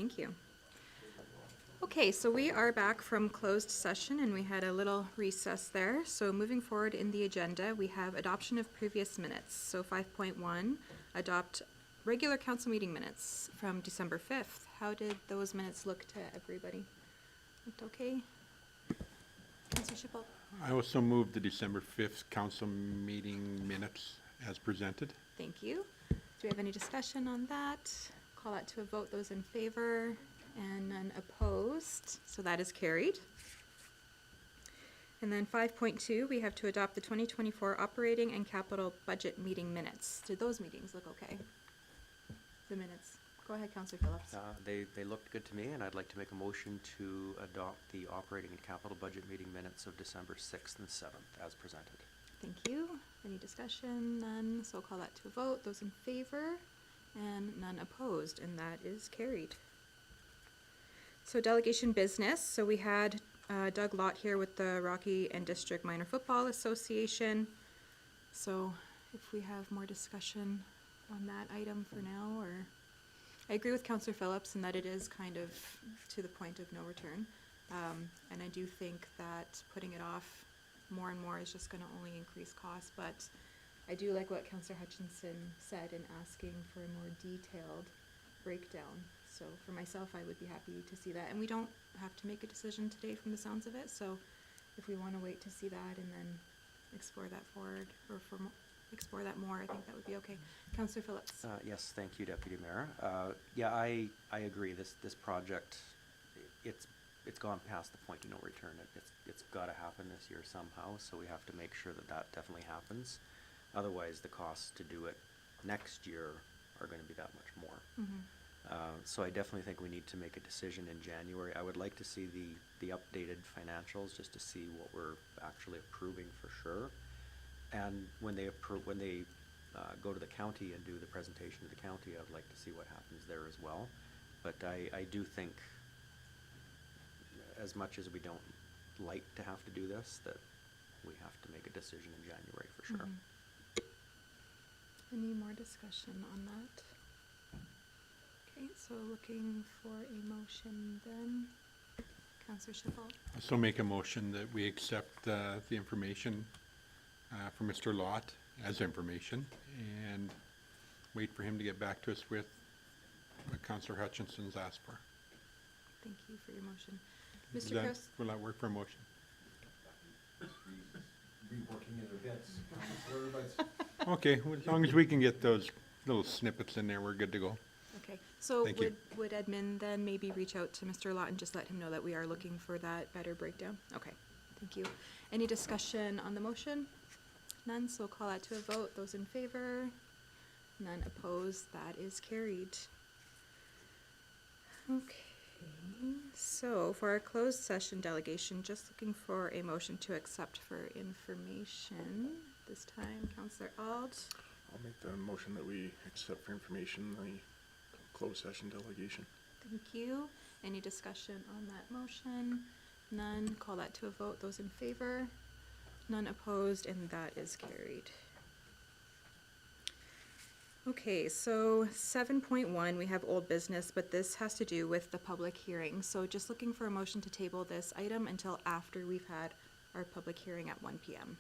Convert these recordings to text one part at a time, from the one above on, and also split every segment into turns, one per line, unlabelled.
thank you. Okay, so we are back from closed session and we had a little recess there. So moving forward in the agenda, we have adoption of previous minutes. So 5.1, adopt regular council meeting minutes from December 5th. How did those minutes look to everybody? Looked okay? Councillor Schipel?
I also move the December 5th council meeting minutes as presented.
Thank you. Do we have any discussion on that? Call that to a vote. Those in favor and none opposed. So that is carried. And then 5.2, we have to adopt the 2024 operating and capital budget meeting minutes. Did those meetings look okay? The minutes. Go ahead, Councillor Phillips.
They looked good to me, and I'd like to make a motion to adopt the operating and capital budget meeting minutes of December 6th and 7th as presented.
Thank you. Any discussion? None. So I'll call that to a vote. Those in favor and none opposed, and that is carried. So delegation business. So we had Doug Lott here with the Rocky and District Minor Football Association. So if we have more discussion on that item for now, or I agree with Councillor Phillips in that it is kind of to the point of no return. And I do think that putting it off more and more is just going to only increase costs. But I do like what Councillor Hutchinson said in asking for a more detailed breakdown. So for myself, I would be happy to see that. And we don't have to make a decision today from the sounds of it. So if we want to wait to see that and then explore that forward, or explore that more, I think that would be okay. Councillor Phillips.
Yes, thank you, Deputy Mayor. Yeah, I agree. This project, it's gone past the point of no return. It's got to happen this year somehow. So we have to make sure that definitely happens. Otherwise, the costs to do it next year are going to be that much more.
Mm-hmm.
So I definitely think we need to make a decision in January. I would like to see the updated financials just to see what we're actually approving for sure. And when they go to the county and do the presentation to the county, I'd like to see what happens there as well. But I do think, as much as we don't like to have to do this, that we have to make a decision in January for sure.
Mm-hmm. Any more discussion on that? Okay, so looking for a motion then. Councillor Schipel.
So make a motion that we accept the information from Mr. Lott as information and wait for him to get back to us with what Councillor Hutchinson's asked for.
Thank you for your motion. Mr. Krause?
Will that work for a motion?
Reworking in their heads, Councillor, but
Okay, well, as long as we can get those little snippets in there, we're good to go.
Okay, so
Thank you.
would admin then maybe reach out to Mr. Lott and just let him know that we are looking for that better breakdown? Okay, thank you. Any discussion on the motion? None, so call that to a vote. Those in favor? None opposed. That is carried. Okay, so for our closed session delegation, just looking for a motion to accept for information. This time, Councillor Auld.
I'll make the motion that we accept for information the closed session delegation.
Thank you. Any discussion on that motion? None. Call that to a vote. Those in favor? None opposed, and that is carried. Okay, so 7.1, we have old business, but this has to do with the public hearing. So just looking for a motion to table this item until after we've had our public hearing at 1 p.m.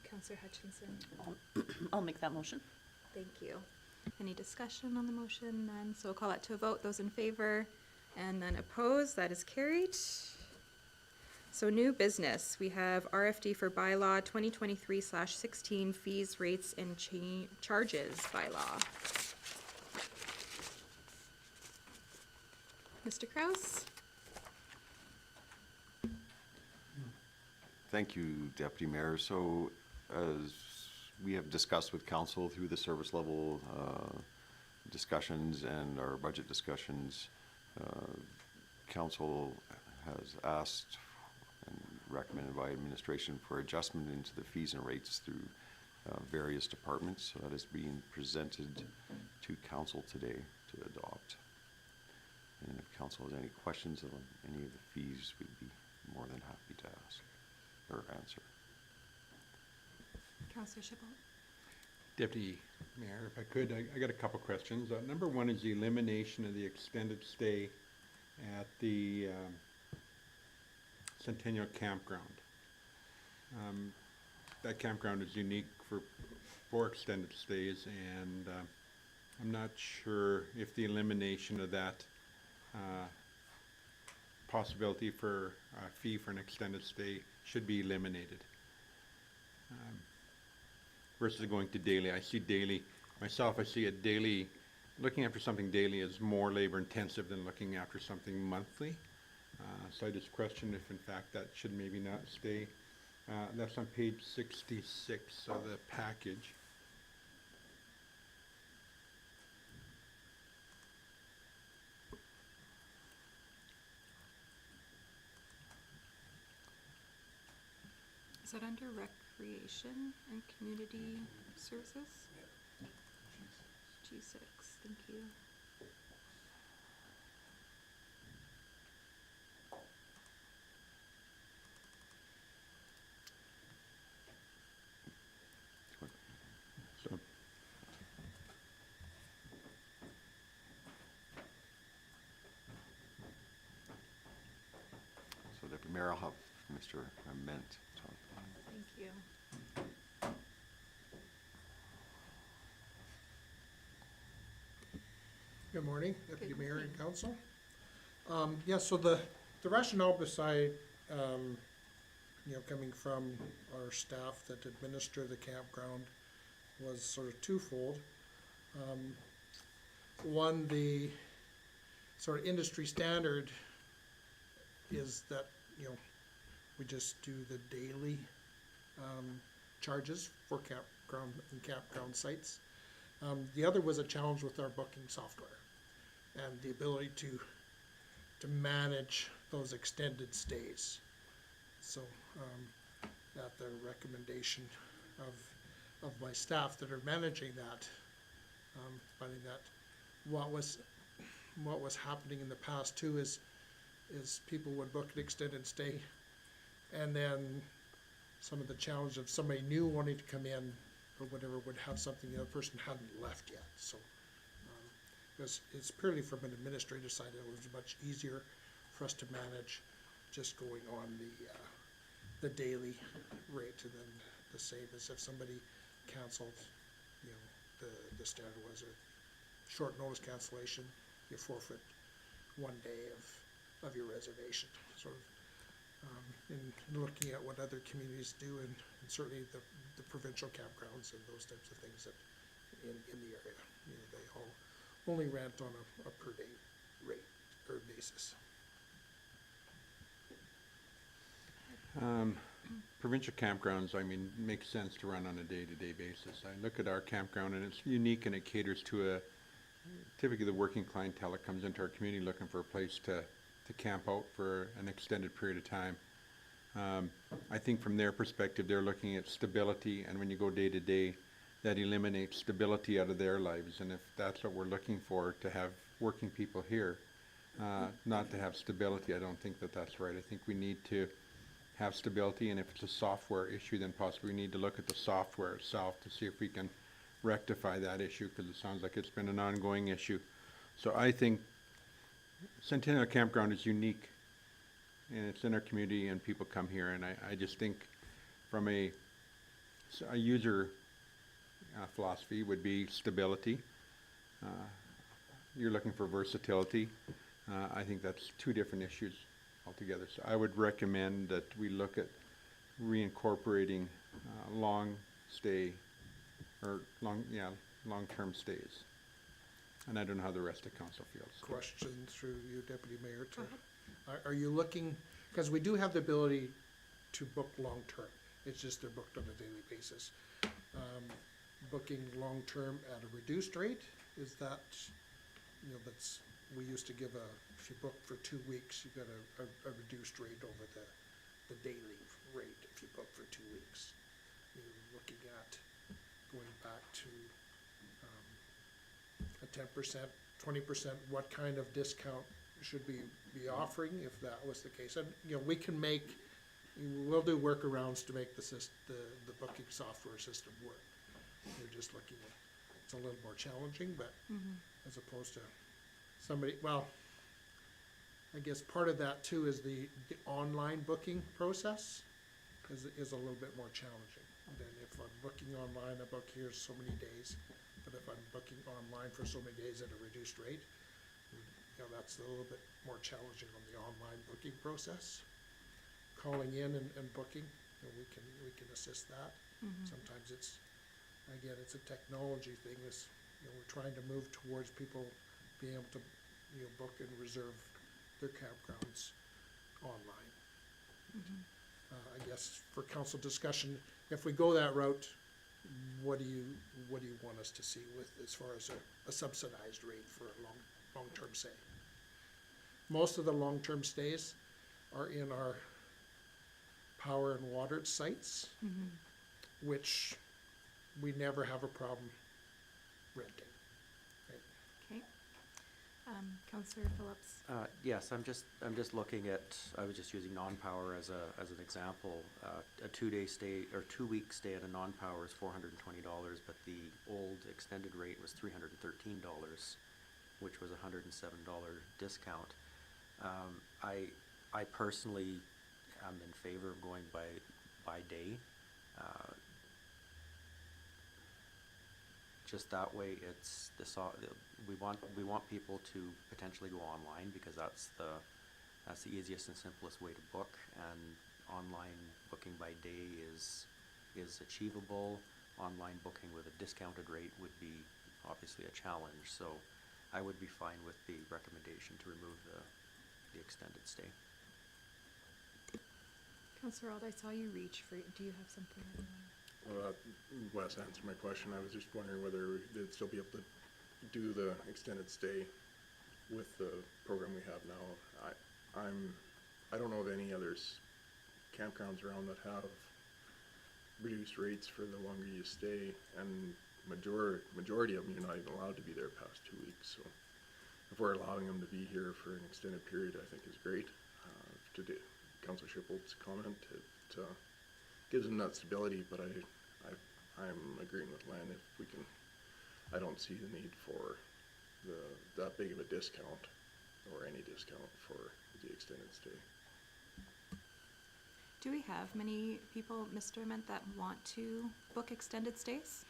Councillor Hutchinson.
I'll make that motion.
Thank you. Any discussion on the motion? None. So I'll call it to a vote. Those in favor and none opposed. That is carried. So new business. We have RFD for bylaw 2023/16 fees, rates, and charges bylaw. Mr. Krause?
Thank you, Deputy Mayor. So as we have discussed with council through the service level discussions and our budget discussions, council has asked and recommended by administration for adjustment into the fees and rates through various departments. So that is being presented to council today to adopt. And if council has any questions on any of the fees, we'd be more than happy to ask or answer.
Councillor Schipel?
Deputy Mayor, if I could, I got a couple questions. Number one is the elimination of the extended stay at the Centennial Campground. That campground is unique for extended stays, and I'm not sure if the elimination of that possibility for a fee for an extended stay should be eliminated. Versus going to daily. I see daily, myself, I see it daily, looking after something daily is more labor intensive than looking after something monthly. So I just question if in fact that should maybe not stay. That's on page 66 of the package.
Is that under recreation and community services? G6, thank you.
So
So Deputy Mayor, I'll have Mr. Ment talk.
Thank you.
Good morning, Deputy
Good
Mayor
morning.
and Council. Yeah, so the rationale beside, coming from our staff that administer the campground was sort of twofold. One, the sort of industry standard is that, we just do the daily, charges for campground and campground sites. The other was a challenge with our booking software and the ability to manage those extended stays. So, at the recommendation of my staff that are managing that, finding that what was happening in the past too is people would book an extended stay, and then some of the challenge of somebody new wanting to come in or whatever would have something the other person hadn't left yet. So it's purely from an administrative side, it was much easier for us to manage just going on the daily rate, and then the same as if somebody canceled, the standard was a short notice cancellation, you forfeit 1 day of your reservation. Sort of in looking at what other communities do, and certainly the provincial campgrounds and those types of things that in the area, they all only rent on a per day rate or basis.
Provincial campgrounds, I mean, makes sense to run on a day-to-day basis. I look at our campground and it's unique and it caters to typically the working clientele that comes into our community looking for a place to camp out for an extended period of time. I think from their perspective, they're looking at stability, and when you go day to day, that eliminates stability out of their lives. And if that's what we're looking for, to have working people here, not to have stability, I don't think that that's right. I think we need to have stability, and if it's a software issue, then possibly we need to look at the software itself to see if we can rectify that issue, because it sounds like it's been an ongoing issue. So I think Centennial Campground is unique, and it's in our community, and people come here, and I just think from a user philosophy would be stability. You're looking for versatility. I think that's two different issues altogether. So I would recommend that we look at reincorporating long stay or long-term stays. And I don't know how the rest of council feels.
Question through you, Deputy Mayor,
Go
to, are you looking, because we do have the ability to book long-term, it's just they're booked on a daily basis. Booking long-term at a reduced rate, is that, that's, we used to give if you book for 2 weeks, you got a reduced rate over the daily rate if you book for 2 weeks. You're looking at going back to a 10%, 20%, what kind of discount should we be offering if that was the case? And, we'll do workarounds to make the booking software system work. You're just looking at, it's a little more challenging, but as opposed to somebody, well, I guess part of that too is the online booking process is a little bit more challenging than if I'm booking online, I book here so many days. But if I'm booking online for so many days at a reduced rate, you know, that's a little bit more challenging on the online booking process. Calling in and booking, you know, we can assist that. Sometimes it's, again, it's a technology thing, this, you know, we're trying to move towards people being able to, you know, book and reserve their campgrounds online. I guess for council discussion, if we go that route, what do you want us to see with, as far as a subsidized rate for a long-term stay? Most of the long-term stays are in our power and water sites, which we never have a problem renting.
Okay. Counselor Phillips?
Yes, I'm just looking at, I was just using non-power as an example. A 2-day stay, or 2-week stay at a non-power is $420, but the old extended rate was $313, which was a $107 discount. I personally am in favor of going by day. Just that way, it's we want people to potentially go online, because that's the easiest and simplest way to book, and online booking by day is achievable. Online booking with a discounted rate would be obviously a challenge, so I would be fine with the recommendation to remove the extended stay.
Counselor Ald, I saw you reach for, do you have something that you want?
Wes answered my question. I was just wondering whether they'd still be able to do the extended stay with the program we have now. I don't know of any others campgrounds around that have reduced rates for the longer you stay, and majority of them you're not even allowed to be there past 2 weeks. So if we're allowing them to be here for an extended period, I think is great. Today, Councilor Schiphol's comment, it gives them that stability, but I'm agreeing with Len. If we can, I don't see the need for that big of a discount, or any discount for the extended stay.
Do we have many people, Mr. Ament, that want to book extended stays?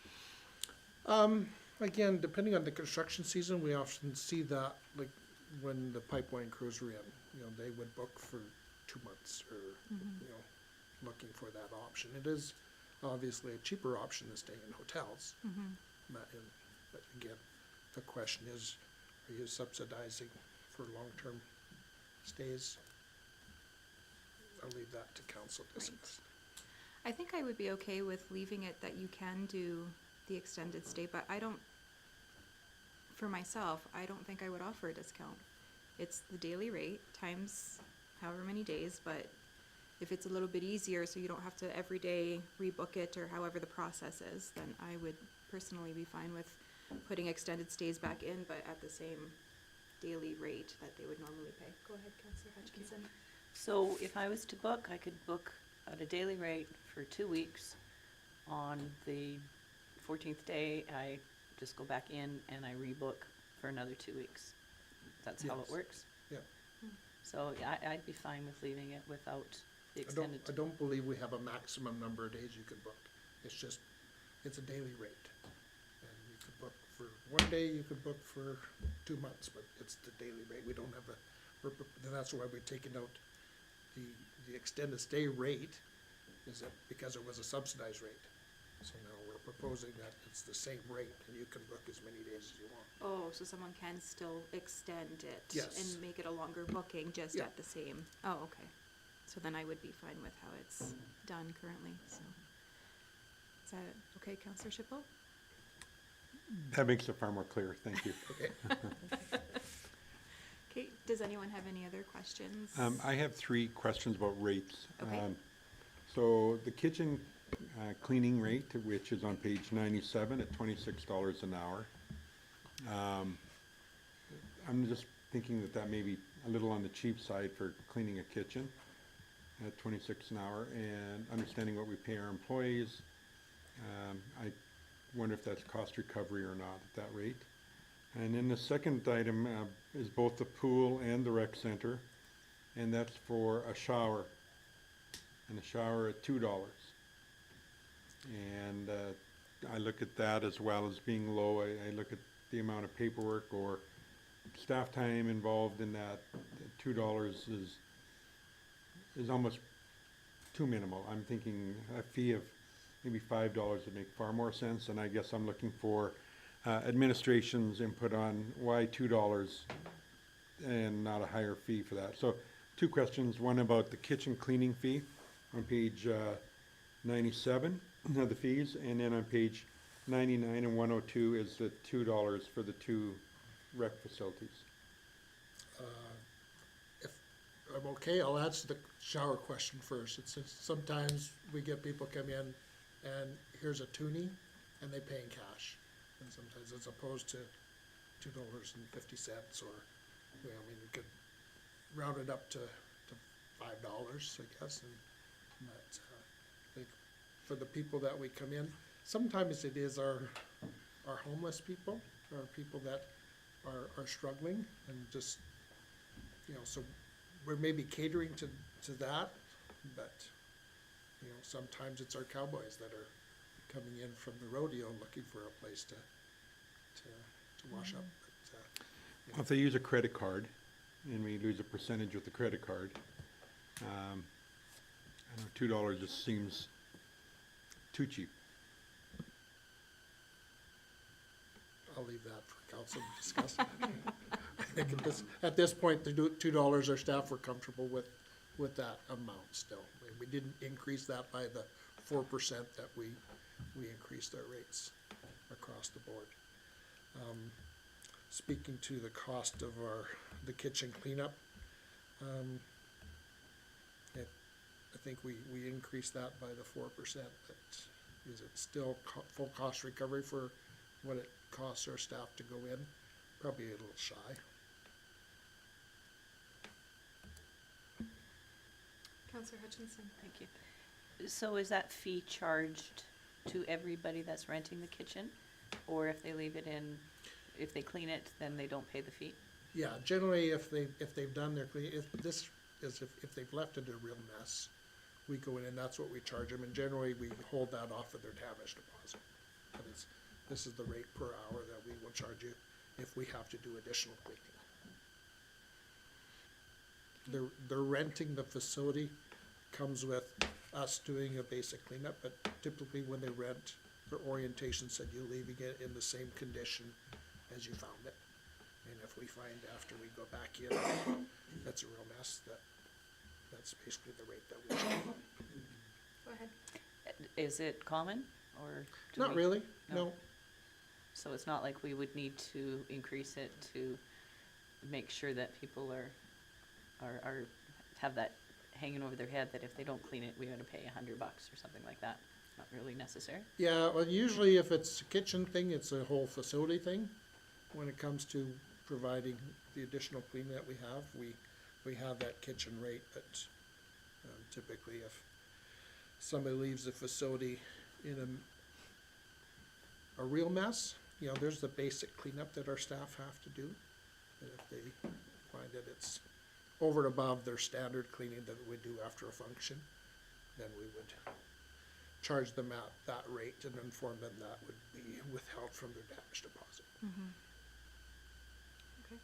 Again, depending on the construction season, we often see that, like, when the pipeline crews are in, you know, they would book for 2 months, or, you know, looking for that option. It is obviously a cheaper option than staying in hotels. But again, the question is, are you subsidizing for long-term stays? I'll leave that to council to discuss.
I think I would be okay with leaving it that you can do the extended stay, but for myself, I don't think I would offer a discount. It's the daily rate times however many days, but if it's a little bit easier so you don't have to every day rebook it, or however the process is, then I would personally be fine with putting extended stays back in, but at the same daily rate that they would normally pay. Go ahead, Councillor Hutchinson.
So if I was to book, I could book at a daily rate for 2 weeks. On the 14th day, I just go back in and I rebook for another 2 weeks. That's how it
Yes.
works.
Yeah.
So yeah, I'd be fine with leaving it without the
I
extended.
don't believe we have a maximum number of days you can book. It's just, it's a daily rate. And you could book for 1 day, you could book for 2 months, but it's the daily rate. We don't have and that's why we're taking out the extended stay rate, is that because it was a subsidized rate. So now we're proposing that it's the same rate, and you can book as many days as you want.
Oh, so someone can still extend it
Yes.
and make it a longer booking just
Yeah.
at the same, oh, okay. So then I would be fine with how it's done currently, so. Is that okay, Councillor Schipul?
That makes it far more clear, thank you.
Okay.
Okay, does anyone have any other questions?
I have 3 questions about rates.
Okay.
So the kitchen cleaning rate, which is on page 97 at $26 an hour. I'm just thinking that may be a little on the cheap side for cleaning a kitchen at $26 an hour, and understanding what we pay our employees. wonder if that's cost recovery or not at that rate. And then the second item is both the pool and the rec center, and that's for a shower. And a shower at $2. And I look at that as well as being low. I look at the amount of paperwork or staff time involved in that. $2 is almost too minimal. I'm thinking a fee of maybe $5 would make far more sense, and I guess I'm looking for administration's input on why $2 and not a higher fee for that. So 2 questions, one about the kitchen cleaning fee on page 97 of the fees, and then on page 99 and 102 is the $2 for the 2 rec facilities.
If I'm okay, I'll answer the shower question first. It's sometimes we get people come in and here's a toonie and they pay in cash. And sometimes as opposed to $2.50 or, well, I mean, we could round it up to $5, I guess. But like for the people that we come in, sometimes it is our homeless people, or people that are struggling and just, you know, so we're maybe catering to that, but, you know, sometimes it's our cowboys that are coming in from the rodeo looking for a place to wash up. But,
If they use a credit card, and we lose a percentage with the credit card, I don't know, $2 just seems too cheap.
I'll leave that for council to discuss. I think at this point, the $2, our staff were comfortable with that amount still. We didn't increase that by the 4% that we increased our rates across the board. Speaking to the cost of the kitchen cleanup, I think we increased that by the 4%, but is it still full cost recovery for what it costs our staff to go in? Probably a little shy.
Councillor Hutchinson.
Thank you. So is that fee charged to everybody that's renting the kitchen? Or if they leave it in, if they clean it, then they don't pay the fee?
Yeah, generally, if they've done their clean, if they've left it a real mess, we go in and that's what we charge them, and generally we hold that off of their damage deposit. But this is the rate per hour that we will charge you if we have to do additional cleaning. They're renting the facility, comes with us doing a basic cleanup, but typically when they rent, their orientation said you're leaving it in the same condition as you found it. And if we find after we go back in, that's a real mess, that's basically the rate that we charge.
Go ahead.
Is it common, or? do
Not
we-
really, no.
So it's not like we would need to increase it to make sure that people have that hanging over their head, that if they don't clean it, we gotta pay $100 or something like that. Not really necessary.
Yeah, well, usually if it's a kitchen thing, it's a whole facility thing. When it comes to providing the additional cleaning that we have that kitchen rate, but typically if somebody leaves the facility in a real mess, you know, there's the basic cleanup that our staff have to do. And if they find that it's over and above their standard cleaning that we do after a function, then we would charge them at that rate and inform them that would be withheld from their damage deposit.
Okay.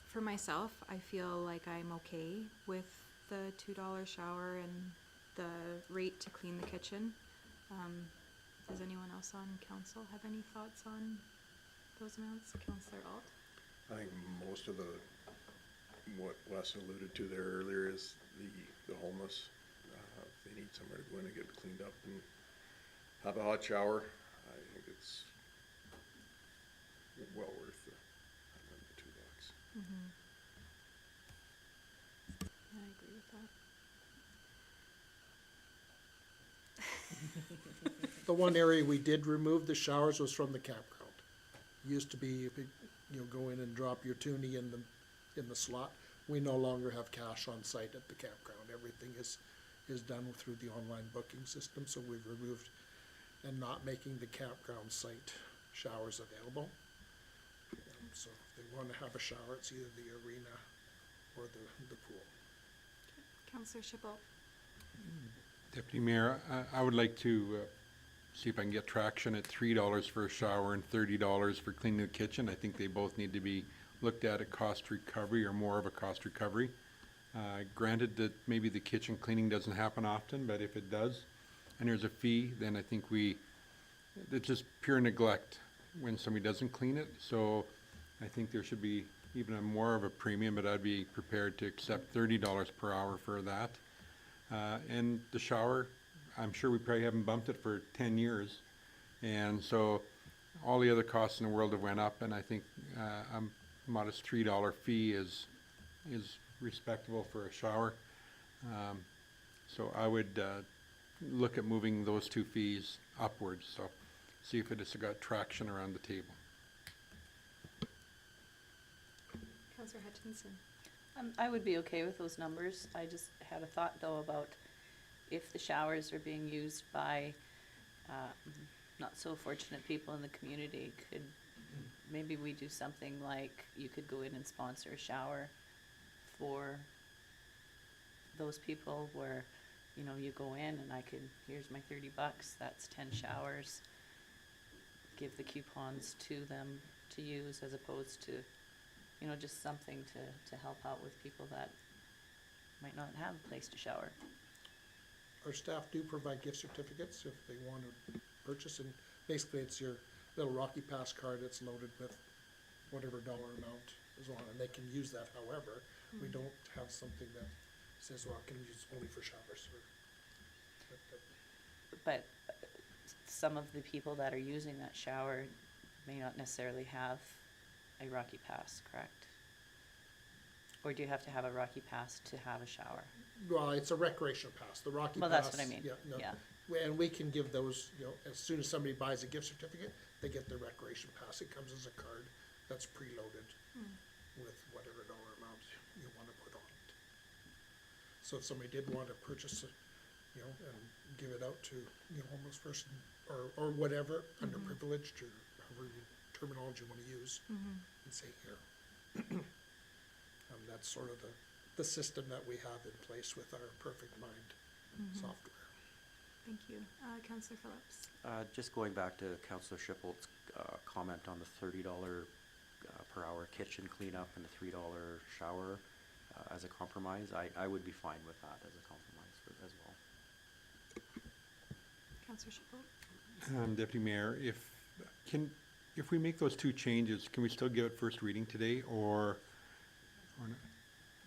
For myself, I feel like I'm okay with the $2 shower and the rate to clean the kitchen. Does anyone else on council have any thoughts on those amounts? Councillor Alt?
I think most of what Wes alluded to there earlier is the homeless. If they need somewhere to go in and get cleaned up and have a hot shower, I think it's well worth the $2.
Yeah, I agree with that.
The one area we did remove the showers was from the campground. Used to be, if you go in and drop your toonie in the slot. We no longer have cash on site at the campground. Everything is is done through the online booking system, so we've removed and not making the campground site showers available. So if they want to have a shower, it's either the arena or the pool.
Counselor Schiffel.
Deputy Mayor, I would like to see if I can get traction at $3 for a shower and $30 for cleaning the kitchen. I think they both need to be looked at cost recovery or more of a cost recovery. Granted that maybe the kitchen cleaning doesn't happen often, but if it does, and there's a fee, then I think it's just pure neglect when somebody doesn't clean it. So I think there should be even a more of a premium, but I'd be prepared to accept $30 per hour for that. And the shower, I'm sure we probably haven't bumped it for 10 years. And so all the other costs in the world have went up, and I think a modest $3 fee is respectable for a shower. So I would look at moving those two fees upwards, so see if it has got traction around the table.
Counselor Hutchinson.
I would be okay with those numbers. I just had a thought though about if the showers are being used by not so fortunate people in the community, could maybe we do something like you could go in and sponsor a shower for those people where, you know, you go in and here's my $30, that's 10 showers. Give the coupons to them to use as opposed to, you know, just something to help out with people that might not have a place to shower.
Our staff do provide gift certificates if they want to purchase, and basically it's your little Rocky Pass card that's loaded with whatever dollar amount is on, and they can use that however. We don't have something that says, well, it can use only for showers or.
But some of the people that are using that shower may not necessarily have a Rocky Pass, correct? Or do you have to have a Rocky Pass to have a shower?
Well, it's a recreational pass, the Rocky
Well,
Pass.
that's what I mean.
Yeah, no.
Yeah.
And we can give those, you know, as soon as somebody buys a gift certificate, they get their recreation pass. It comes as a card that's preloaded with whatever dollar amount you want to put on it. So if somebody did want to purchase it, you know, and give it out to, you know, homeless person or whatever, underprivileged or however terminology you want to use, and say here. That's sort of the system that we have in place with our Perfect Mind software.
Thank you. Counselor Phillips.
Just going back to Councillor Schippel's comment on the $30 per hour kitchen cleanup and the $3 shower as a compromise, I would be fine with that as a compromise as well.
Counselor Schiffel.
Deputy Mayor, if we make those two changes, can we still give it first reading today or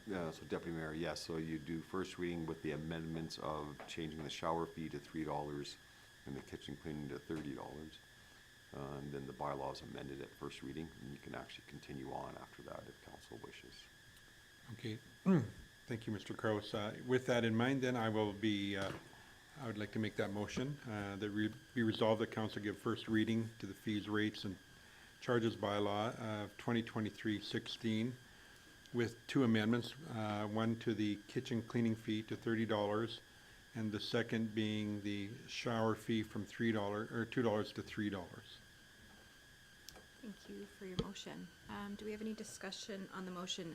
not?
So Deputy Mayor, yes, so you do first reading with the amendments of changing the shower fee to $3 and the kitchen cleaning to $30. And then the bylaw is amended at first reading, and you can actually continue on after that if council wishes.
Okay, thank you, Mr. Kraus. With that in mind, then I would like to make that motion, that be resolved that council give first reading to the fees, rates, and charges bylaw of 2023-16 with two amendments, one to the kitchen cleaning fee to $30, and the second being the shower fee from $2 to $3.
Thank you for your motion. Do we have any discussion on the motion?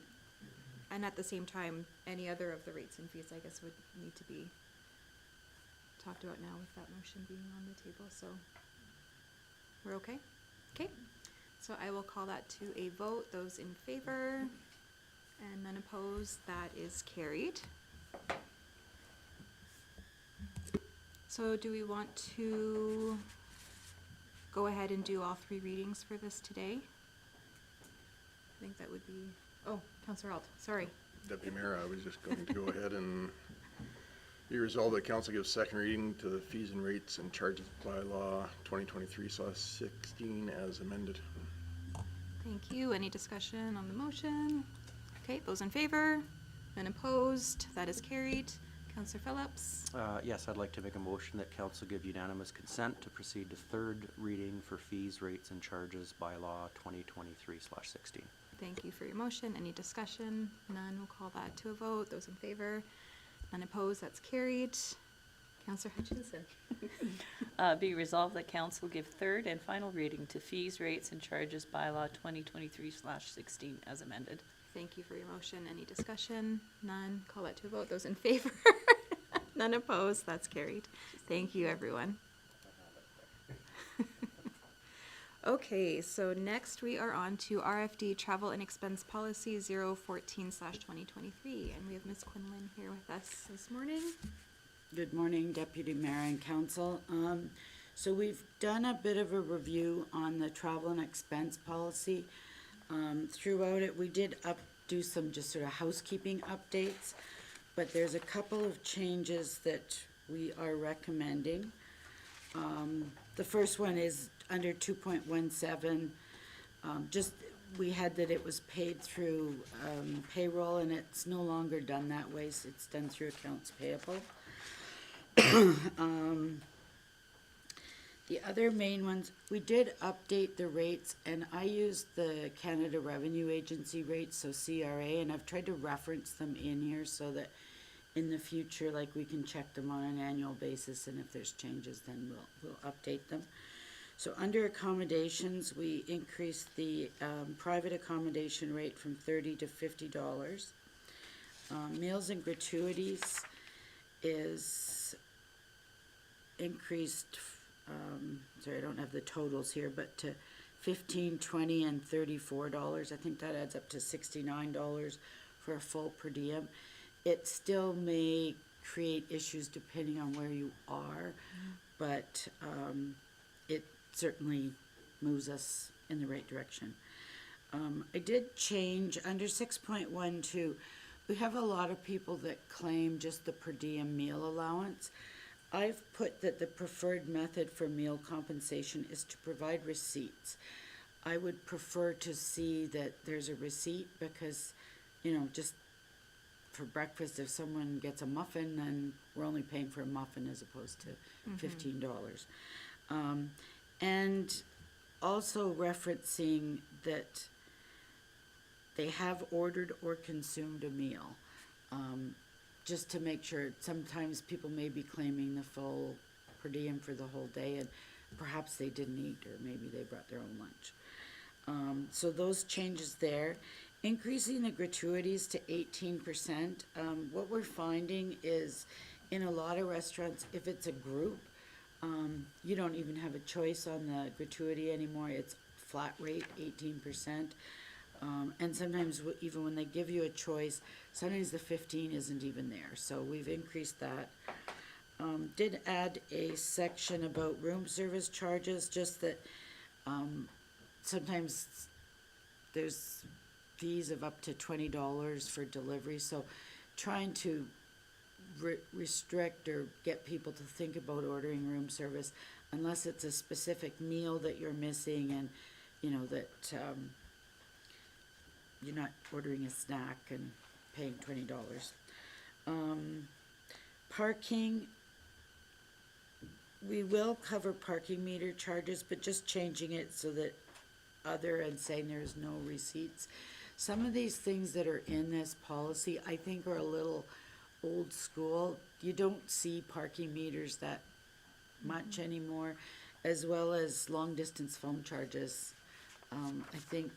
And at the same time, any other of the rates and fees, I guess, would need to be talked about now with that motion being on the table, so we're okay? Okay, so I will call that to a vote. Those in favor and none opposed, that is carried. So do we want to go ahead and do all three readings for this today? I think that would be, oh, Councillor Alt, sorry.
Deputy Mayor, I was just going to go ahead and be resolved that council gives second reading to the fees and rates and charges bylaw 2023/16 as amended.
Thank you. Any discussion on the motion? Okay, those in favor? None opposed? That is carried. Councillor Phillips?
Yes, I'd like to make a motion that council give unanimous consent to proceed to third reading for fees, rates, and charges bylaw 2023/16.
Thank you for your motion. Any discussion? None. We'll call that to a vote. Those in favor? None opposed, that's carried. Counselor Hutchinson.
Be resolved that council give third and final reading to fees, rates, and charges bylaw 2023/16 as amended.
Thank you for your motion. Any discussion? None. Call that to a vote. Those in favor? None opposed. That's carried. Thank you, everyone. Okay, so next we are on to RFD Travel and Expense Policy 014/2023. And we have Ms. Quinlan here with us this morning.
Good morning, Deputy Mayor and Council. So we've done a bit of a review on the travel and expense policy. Throughout it, we did do some just sort of housekeeping updates, but there's a couple of changes that we are recommending. The first one is under 2.17. We had that it was paid through payroll, and it's no longer done that way, so it's done through accounts payable. The other main ones, we did update the rates, and I used the Canada Revenue Agency rates, so CRA, and I've tried to reference them in here so that in the future, like, we can check them on an annual basis, and if there's changes, then we'll update them. So under accommodations, we increased the private accommodation rate from $30 to $50. Meals and gratuities is increased, sorry, I don't have the totals here, but to $15, $20, and $34. I think that adds up to $69 for a full per diem. It still may create issues depending on where you are, but it certainly moves us in the right direction. I did change under 6.12. We have a lot of people that claim just the per diem meal allowance. I've put that the preferred method for meal compensation is to provide receipts. I would prefer to see that there's a receipt because, just for breakfast, if someone gets a muffin, then we're only paying for a muffin as opposed to $15. And also referencing that they have ordered or consumed a meal, just to make sure. Sometimes people may be claiming the full per diem for the whole day, and perhaps they didn't eat, or maybe they brought their own lunch. So those changes there. Increasing the gratuities to 18%. What we're finding is in a lot of restaurants, if it's a group, you don't even have a choice on the gratuity anymore. It's flat rate, 18%. And sometimes even when they give you a choice, sometimes the 15 isn't even there. So we've increased that. Did add a section about room service charges, just that sometimes there's fees of up to $20 for delivery. So trying to restrict or get people to think about ordering room service unless it's a specific meal that you're missing, and that you're not ordering a snack and paying $20. Parking, we will cover parking meter charges, but just changing it so that other and saying there's no receipts. Some of these things that are in this policy, I think, are a little old school. You don't see parking meters that much anymore, as well as long distance phone charges. I think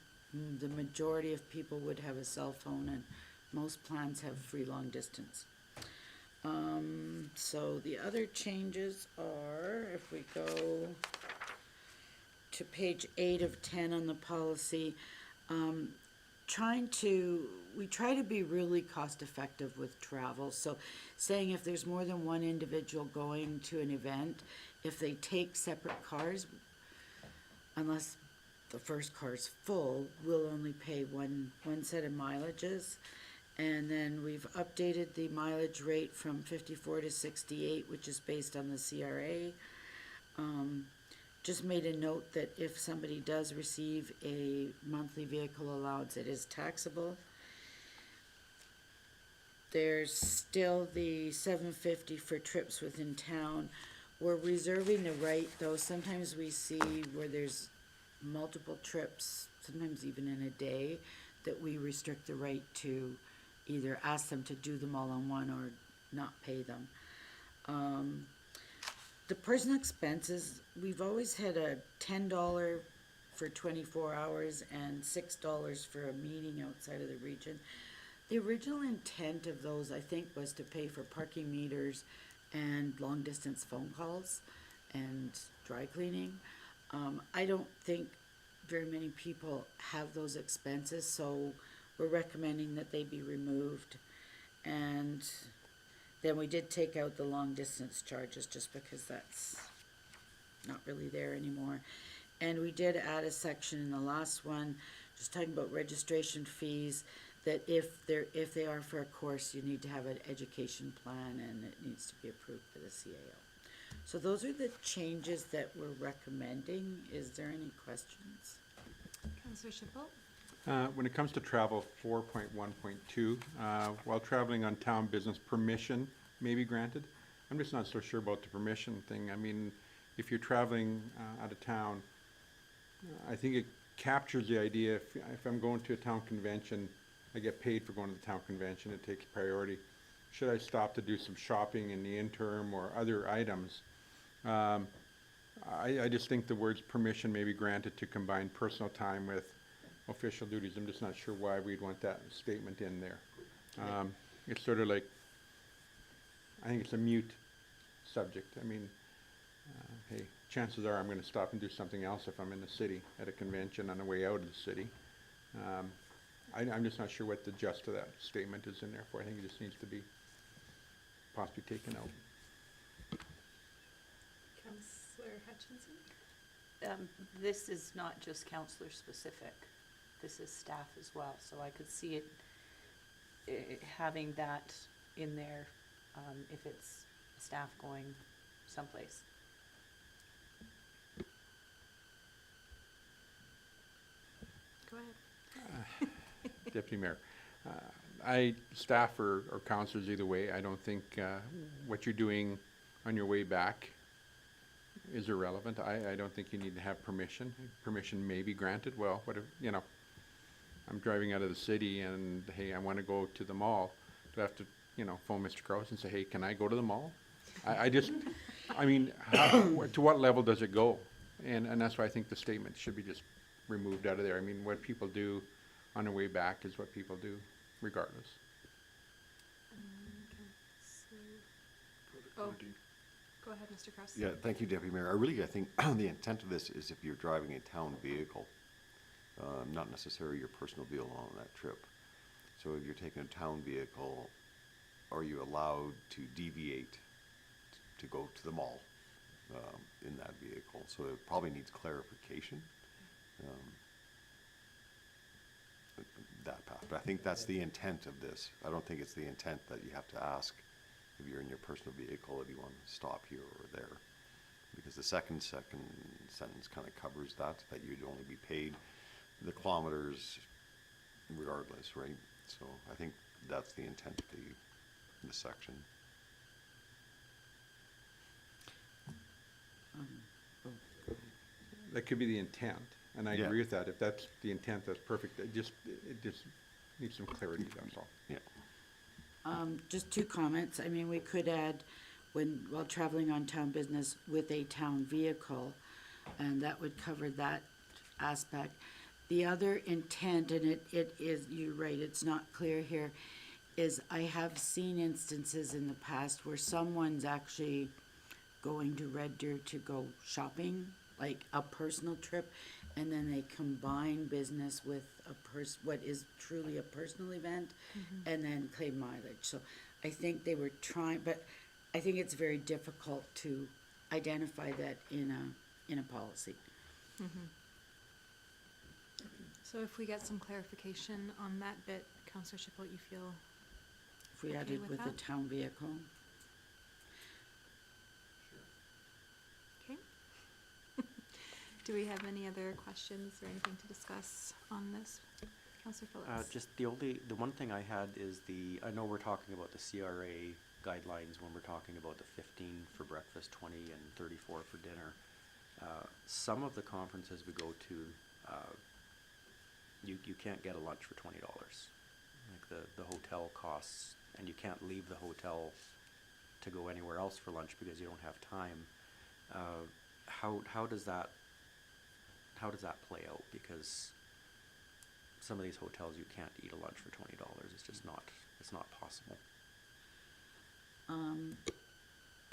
the majority of people would have a cell phone, and most plans have free long distance. So the other changes are, if we go to page 8 of 10 on the policy, we try to be really cost effective with travel. So saying if there's more than one individual going to an event, if they take separate cars, unless the first car's full, we'll only pay one set of mileages. And then we've updated the mileage rate from 54 to 68, which is based on the CRA. Just made a note that if somebody does receive a monthly vehicle allowance, it is taxable. There's still the $7.50 for trips within town. We're reserving the right, though. Sometimes we see where there's multiple trips, sometimes even in a day, that we restrict the right to either ask them to do them all on one or not pay them. The personal expenses, we've always had a $10 for 24 hours and $6 for a meeting outside of the region. The original intent of those, I think, was to pay for parking meters and long-distance phone calls and dry cleaning. I don't think very many people have those expenses, so we're recommending that they be removed. And then we did take out the long-distance charges just because that's not really there anymore. And we did add a section in the last one, just talking about registration fees, that if they are for a course, you need to have an education plan and it needs to be approved by the CAO. So those are the changes that we're recommending. Is there any questions?
Councillor Schiffel?
When it comes to travel 4.1.2, while traveling on town business, permission may be granted. I'm just not so sure about the permission thing. I mean, if you're traveling out of town, I think it captures the idea, if I'm going to a town convention, I get paid for going to the town convention, it takes priority. Should I stop to do some shopping in the interim or other items? I just think the words permission may be granted to combine personal time with official duties. I'm just not sure why we'd want that statement in there. It's sort of like, I think it's a mute subject. I mean, hey, chances are I'm going to stop and do something else if I'm in the city at a convention on the way out of the city. I'm just not sure what the gist of that statement is in there for. I think it just needs to be possibly taken out.
Councillor Hutchinson?
This is not just counselor specific. This is staff as well, so I could see it having that in there, if it's staff going someplace.
Go ahead.
Deputy Mayor, staff or councillors either way, I don't think what you're doing on your way back is irrelevant. I don't think you need to have permission. Permission may be granted. Well, what if, you know, I'm driving out of the city and, hey, I want to go to the mall. Do I have to, you know, phone Mr. Krause and say, hey, can I go to the mall? I mean, to what level does it go? And that's why I think the statement should be just removed out of there. I mean, what people do on their way back is what people do regardless.
Oh, go ahead, Mr. Krause.
Yeah, thank you, Deputy Mayor. I think the intent of this is if you're driving a town vehicle, not necessarily your personal vehicle on that trip. So if you're taking a town vehicle, are you allowed to deviate to go to the mall in that vehicle? So it probably needs clarification. That path. But I think that's the intent of this. I don't think it's the intent that you have to ask if you're in your personal vehicle if you want to stop here or there. Because the second sentence kind of covers that you'd only be paid the kilometers regardless, right? So I think that's the intent of the section.
That could be the intent, and I
Yeah.
agree with that. If that's the intent, that's perfect. It just needs some clarity, that's all.
Yeah.
Just two comments. I mean, we could add while traveling on town business with a town vehicle, and that would cover that aspect. The other intent, and it is, you're right, it's not clear here, is I have seen instances in the past where someone's actually going to Red Deer to go shopping, like a personal trip, and then they combine business with what is truly a personal event, and then claim mileage. So I think they were trying, but I think it's very difficult to identify that in a policy.
So if we get some clarification on that bit, Councillor Schiffel, you feel
If we
Okay
added
with
with a
that?
town vehicle.
okay? Do we have any other questions or anything to discuss on this? Councillor Phillips?
Just the one thing I had is I know we're talking about the CRA guidelines when we're talking about the 15 for breakfast, 20 and 34 for dinner. Some of the conferences we go to, you can't get a lunch for $20. Like the hotel costs, and you can't leave the hotel to go anywhere else for lunch because you don't have time. How does that play out? Because some of these hotels, you can't eat a lunch for $20. It's not possible.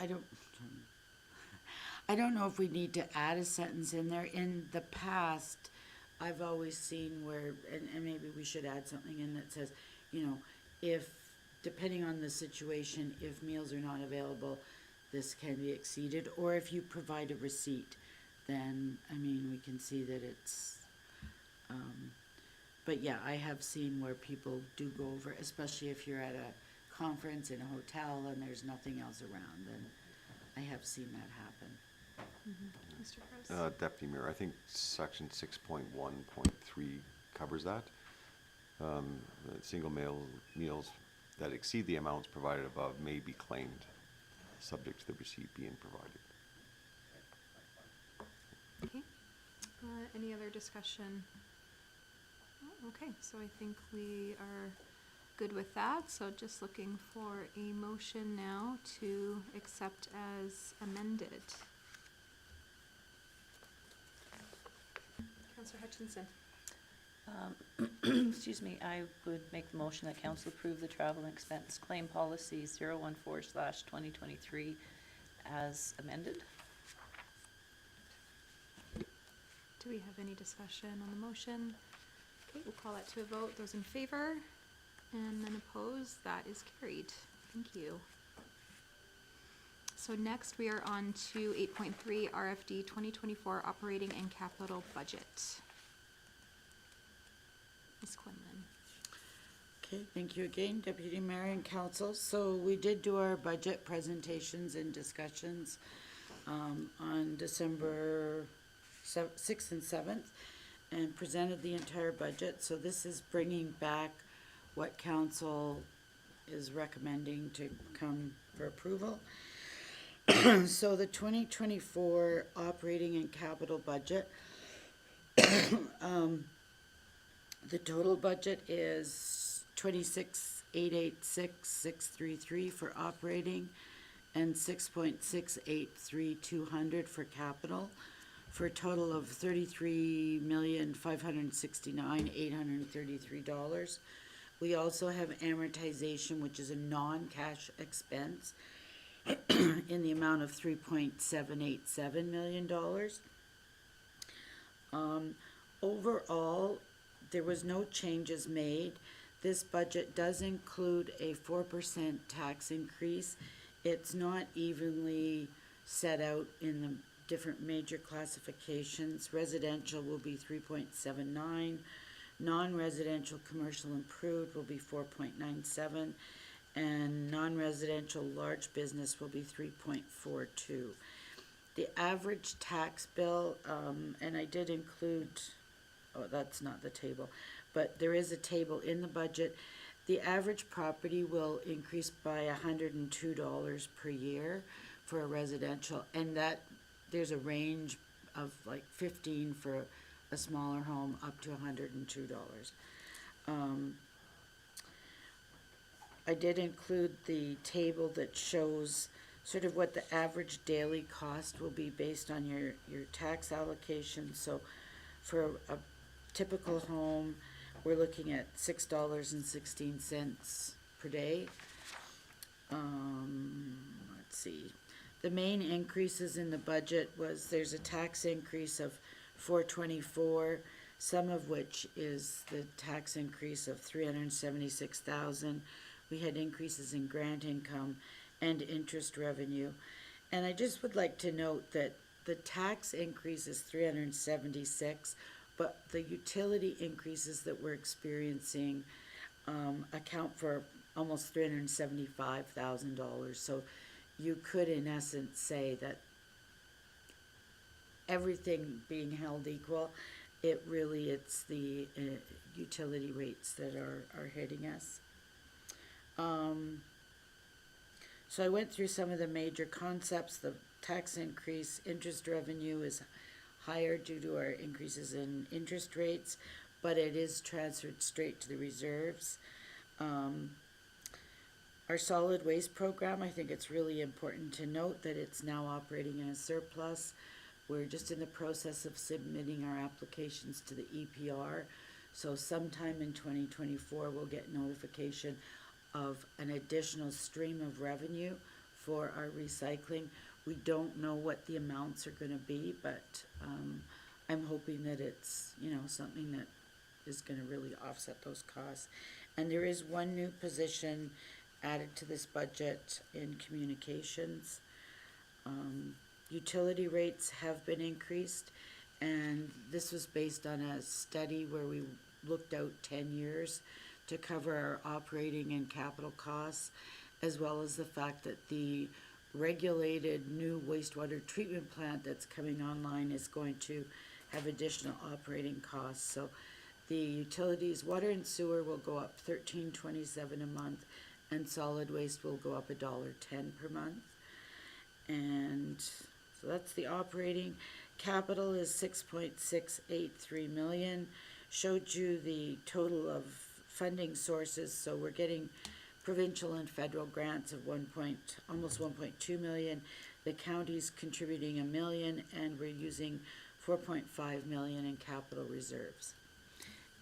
I don't know if we need to add a sentence in there. In the past, I've always seen where, and maybe we should add something in that says, you know, if, depending on the situation, if meals are not available, this can be exceeded, or if you provide a receipt, then, I mean, we can see that it's, but yeah, I have seen where people do go over, especially if you're at a conference in a hotel and there's nothing else around, then I have seen that happen.
Mr. Gross?
Deputy Mayor, I think section 6.1.3 covers that. Single meals that exceed the amounts provided above may be claimed, subject to the receipt being provided.
Okay. Any other discussion? Oh, okay, so I think we are good with that. So just looking for a motion now to accept as amended. Councillor Hutchinson.
Excuse me, I would make the motion that council approve the travel and expense claim policy 014/2023 as amended.
Do we have any discussion on the motion? Okay, we'll call that to a vote. Those in favor and none opposed, that is carried. Thank you. So next we are on to 8.3 RFD 2024 operating and capital budget. Ms. Quinlan.
Okay, thank you again, Deputy Mayor and Council. So we did do our budget presentations and discussions on December 6th and 7th and presented the entire budget. So this is bringing back what Council is recommending to come for approval. So the 2024 operating and capital budget, the total budget is 26,886,633 for operating and 6,683,200 for capital, for a total of $33,569,833. We also have amortization, which is a non-cash expense, in the amount of $3.787 million. Overall, there was no changes made. This budget does include a 4% tax increase. It's not evenly set out in the different major classifications. Residential will be 3.79, non-residential commercial improved will be 4.97, and non-residential large business will be 3.42. The average tax bill, and I did include, oh, that's not the table, but there is a table in the budget. The average property will increase by $102 per year for a residential, and that there's a range of like 15 for a smaller home up to $102. I did include the table that shows sort of what the average daily cost will be based on your tax allocation. So for a typical home, we're looking at $6.16 per day. Let's see. The main increases in the budget was there's a tax increase of $424, some of which is the tax increase of $376,000. We had increases in grant income and interest revenue. And I just would like to note that the tax increase is $376, but the utility increases that we're experiencing account for almost $375,000. So you could, in essence, say that everything being held equal, it's the utility rates that are hitting us. So I went through some of the major concepts. The tax increase, interest revenue is higher due to our increases in interest rates, but it is transferred straight to the reserves. Our solid waste program, I think it's really important to note that it's now operating in a surplus. We're just in the process of submitting our applications to the EPR. So sometime in 2024, we'll get notification of an additional stream of revenue for our recycling. We don't know what the amounts are gonna be, but I'm hoping that it's, you know, something that is gonna really offset those costs. And there is one new position added to this budget in communications. Utility rates have been increased, and this was based on a study where we looked out 10 years to cover our operating and capital costs, as well as the fact that the regulated new wastewater treatment plant that's coming online is going to have additional operating costs. So the utilities, water and sewer will go up $13.27 a month, and solid waste will go up $1.10 per month. And so that's the operating. Capital is 6.683 million. Showed you the total of funding sources, so we're getting provincial and federal grants of almost 1.2 million. The county's contributing $1 million, and we're using 4.5 million in capital reserves.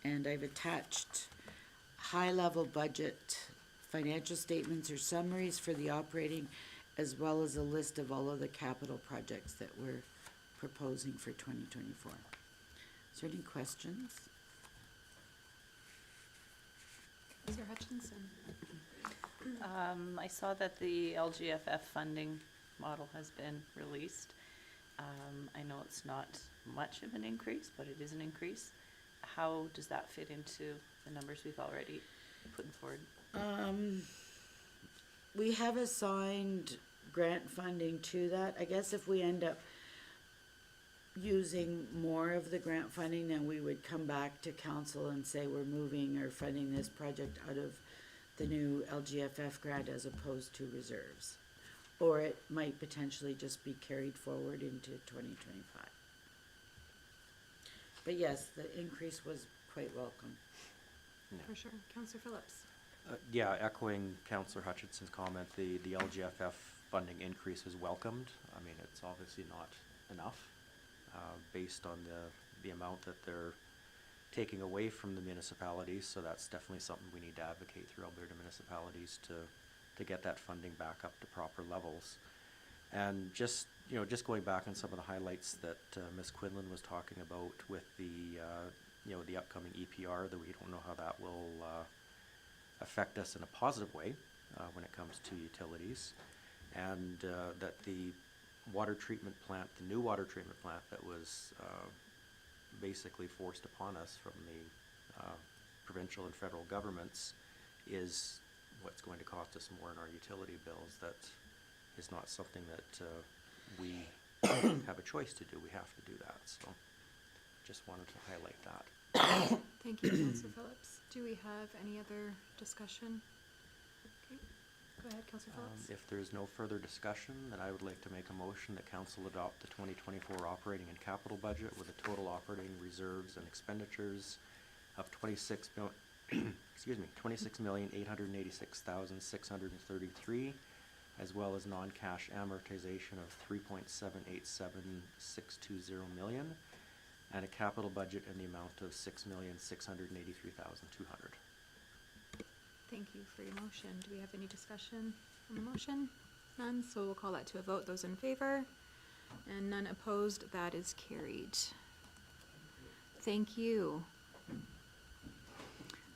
And I've attached high-level budget financial statements or summaries for the operating, as well as a list of all of the capital projects that we're proposing for 2024. Is there any questions?
Councillor Hutchinson.
I saw that the LGFF funding model has been released. I know it's not much of an increase, but it is an increase. How does that fit into the numbers we've already put forward?
We have assigned grant funding to that. I guess if we end up using more of the grant funding, then we would come back to council and say we're moving or funding this project out of the new LGFF grant as opposed to reserves. Or it might potentially just be carried forward into 2025. But yes, the increase was quite welcome.
For sure. Councillor Phillips.
Yeah, echoing Councillor Hutchinson's comment, the LGFF funding increase is welcomed. I mean, it's obviously not enough, based on the amount that they're taking away from the municipalities, so that's definitely something we need to advocate through Alberta municipalities to get that funding back up to proper levels. And just going back on some of the highlights that Ms. Quinlan was talking about with the upcoming EPR, that we don't know how that will affect us in a positive way when it comes to utilities, and that the water treatment plant, the new water treatment plant that was basically forced upon us from the provincial and federal governments, is what's going to cost us more in our utility bills. That is not something that we have a choice to do. We have to do that. So just wanted to highlight that.
Thank you, Councillor Phillips. Do we have any other discussion? Okay, go ahead, Councillor Phillips.
If there's no further discussion, then I would like to make a motion that council adopt the 2024 operating and capital budget with a total operating reserves and expenditures of $26,886,633, as well as non-cash amortization of $3.787620 million, and a capital budget in the amount of $6,683,200.
Thank you for your motion. Do we have any discussion on the motion? None, so we'll call that to a vote. Those in favor? And none opposed, that is carried. Thank you.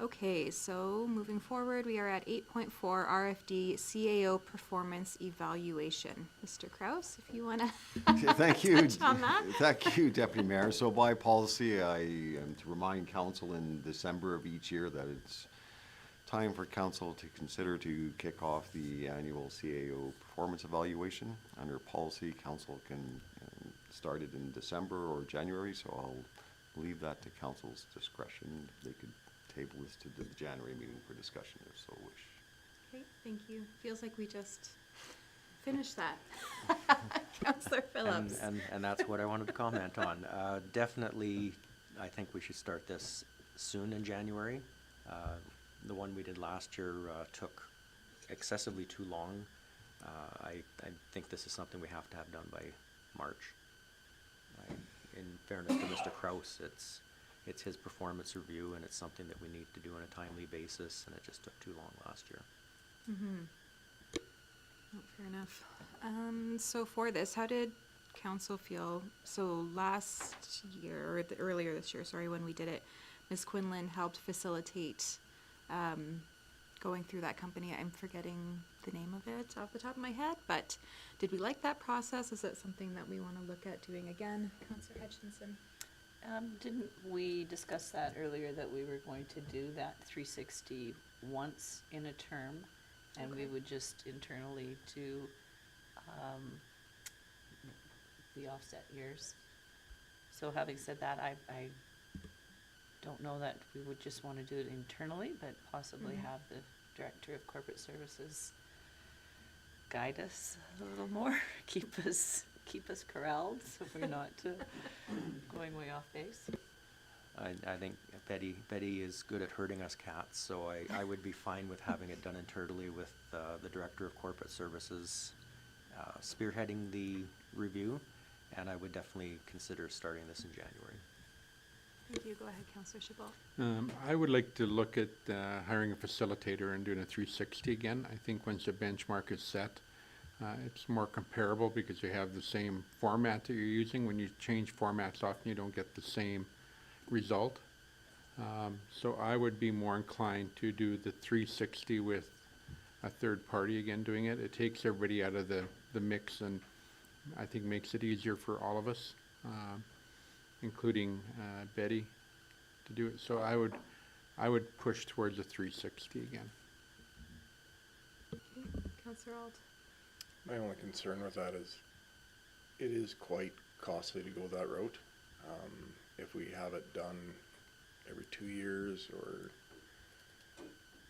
Okay, so moving forward, we are at 8.4 RFD CAO performance evaluation. Mr. Kraus, if you want to
Thank you.
touch on that.
Thank you, Deputy Mayor. So by policy, I am to remind council in December of each year that it's time for council to consider to kick off the annual CAO performance evaluation. Under policy, council can start it in December or January, so I'll leave that to council's discretion. They could table this to the January meeting for discussion if so wish.
Okay, thank you. Feels like we just finished that. Councillor Phillips.
And that's what I wanted to comment on. Definitely, I think we should start this soon in January. The one we did last year took excessively too long. I think this is something we have to have done by March. In fairness to Mr. Kraus, it's his performance review, and it's something that we need to do on a timely basis, and it just took too long last year.
Oh, fair enough. So for this, how did council feel? So last year, or earlier this year, sorry, when we did it, Ms. Quinlan helped facilitate going through that company. I'm forgetting the name of it off the top of my head, but did we like that process? Is that something that we want to look at doing again, Councillor Hutchinson?
Didn't we discuss that earlier, that we were going to do that 360 once in a term? And we
Okay.
would just internally do the offset years. So having said that, I don't know that we would just want to do it internally, but possibly have the Director of Corporate Services guide us a little more, keep us corralled, so we're not going way off base.
I think Betty is good at herding us cats, so I would be fine with having it done internally with the Director of Corporate Services spearheading the review, and I would definitely consider starting this in January.
Thank you. Go ahead, Councillor Chabot.
I would like to look at hiring a facilitator and doing a 360 again. I think once the benchmark is set, it's more comparable because you have the same format that you're using. When you change formats often, you don't get the same result. So I would be more inclined to do the 360 with a third party again doing it. It takes everybody out of the mix, and I think makes it easier for all of us, including Betty, to do it. So I would push towards a 360 again.
Okay. Councillor Alt.
My only concern with that is it is quite costly to go that route. If we have it done every 2 years, or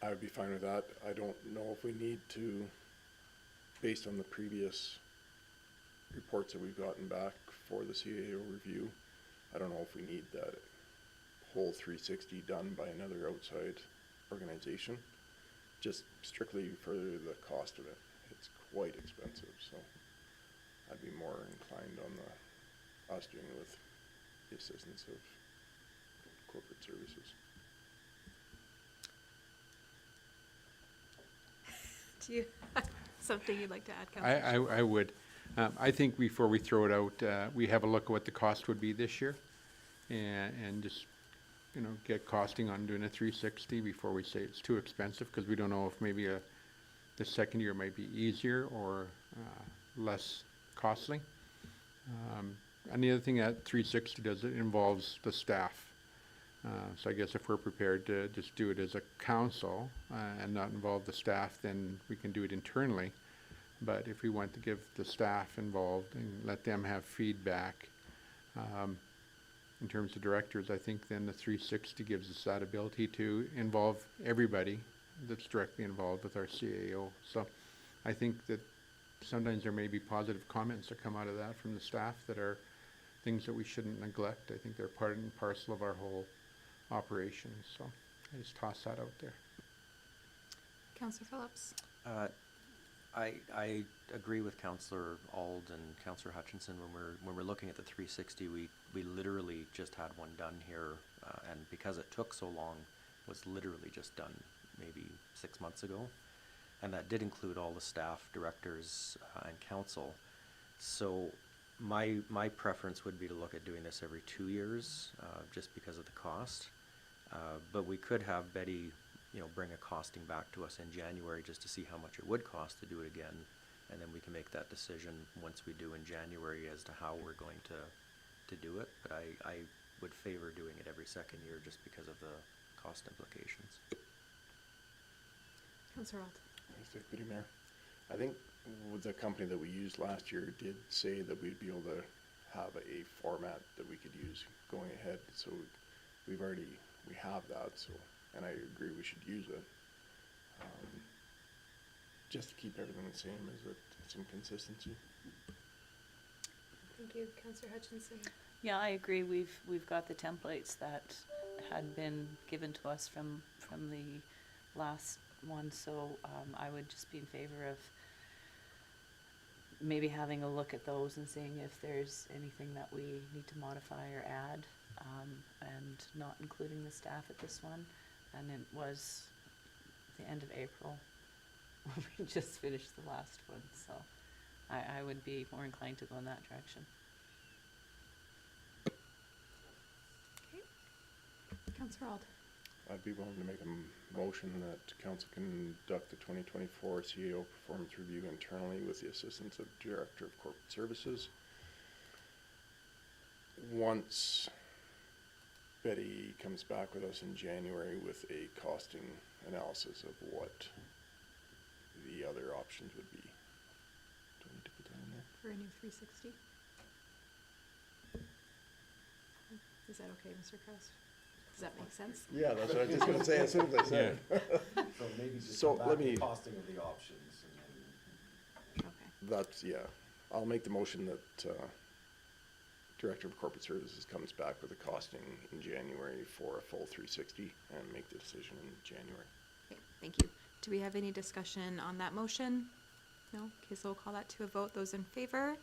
I would be fine with that. I don't know if we need to, based on the previous reports that we've gotten back for the CAO review, I don't know if we need that whole 360 done by another outside organization, just strictly for the cost of it. It's quite expensive, so I'd be more inclined on us doing it with the assistance of corporate services.
Do you have something you'd like to add, Councillor?
I would. I think before we throw it out, we have a look at what the cost would be this year, and just, get costing on doing a 360 before we say it's too expensive, because we don't know if maybe the second year might be easier or less costly. And the other thing that 360 does, it involves the staff. So I guess if we're prepared to just do it as a council and not involve the staff, then we can do it internally. But if we want to give the staff involved and let them have feedback, in terms of directors, I think then the 360 gives us that ability to involve everybody that's directly involved with our CAO. So I think that sometimes there may be positive comments that come out of that from the staff that are things that we shouldn't neglect. I think they're part and parcel of our whole operation. So I just toss that out there.
Councillor Phillips.
I agree with Councillor Ald and Councillor Hutchinson. When we're looking at the 360, we literally just had one done here, and because it took so long, was literally just done maybe 6 months ago, and that did include all the staff, directors, and council. So my preference would be to look at doing this every 2 years, just because of the cost. But we could have Betty, bring a costing back to us in January just to see how much it would cost to do it again, and then we can make that decision once we do in January as to how we're going to do it. But I would favor doing it every second year just because of the cost implications.
Councillor Alt.
Thanks, Deputy Mayor. I think with the company that we used last year did say that we'd be able to have a format that we could use going ahead. So we have that. So, and I agree we should use it. Just to keep everything the same, is it some consistency?
Thank you, Councillor Hutchinson.
Yeah, I agree. We've got the templates that had been given to us from the last one, so, I would just be in favor of maybe having a look at those and seeing if there's anything that we need to modify or add, and not including the staff at this one. And it was the end of April when we just finished the last one, so I would be more inclined to go in that direction.
Okay. Counselor Ald.
I'd be willing to make a motion that council conduct the 2024 CAO performance review internally with the assistance of Director of Corporate Services. Once Betty comes back with us in January with a costing analysis of what the other options would be. Do I need to put that in there?
For a new 360. Is that okay, Mr. Kraus? Does that make sense?
Yeah, that's what I was just gonna say as soon as I said it.
So maybe just
So
come back
let
with
me-
costing of the options and then.
Okay.
That's, yeah, I'll make the motion that, Director of Corporate Services comes back with a costing in January for a full 360 and make the decision in January.
Okay, thank you. Do we have any discussion on that motion? No? Okay, so we'll call that to a vote. Those in favor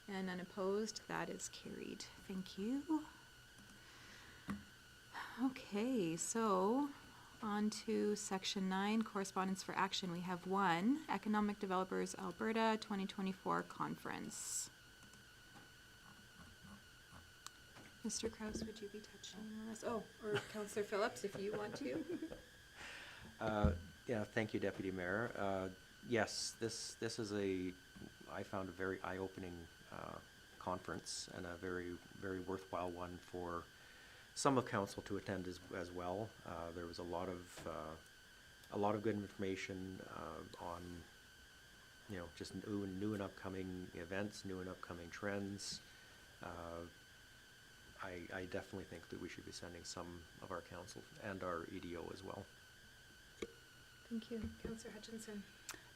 and none opposed, that is carried. Thank you. Okay, so on to section 9, correspondence for action. We have one, Economic Developers Alberta 2024 Conference. Mr. Kraus, would you be touching on this? Oh, or Councillor Phillips, if you want to.
Yeah, thank you, Deputy Mayor. Yes, this is I found a very eye-opening conference and a very worthwhile one for some of council to attend as well. There was a lot of good information on, just new and upcoming events, new and upcoming trends. I definitely think that we should be sending some of our council and our EDO as well.
Thank you. Councillor Hutchinson.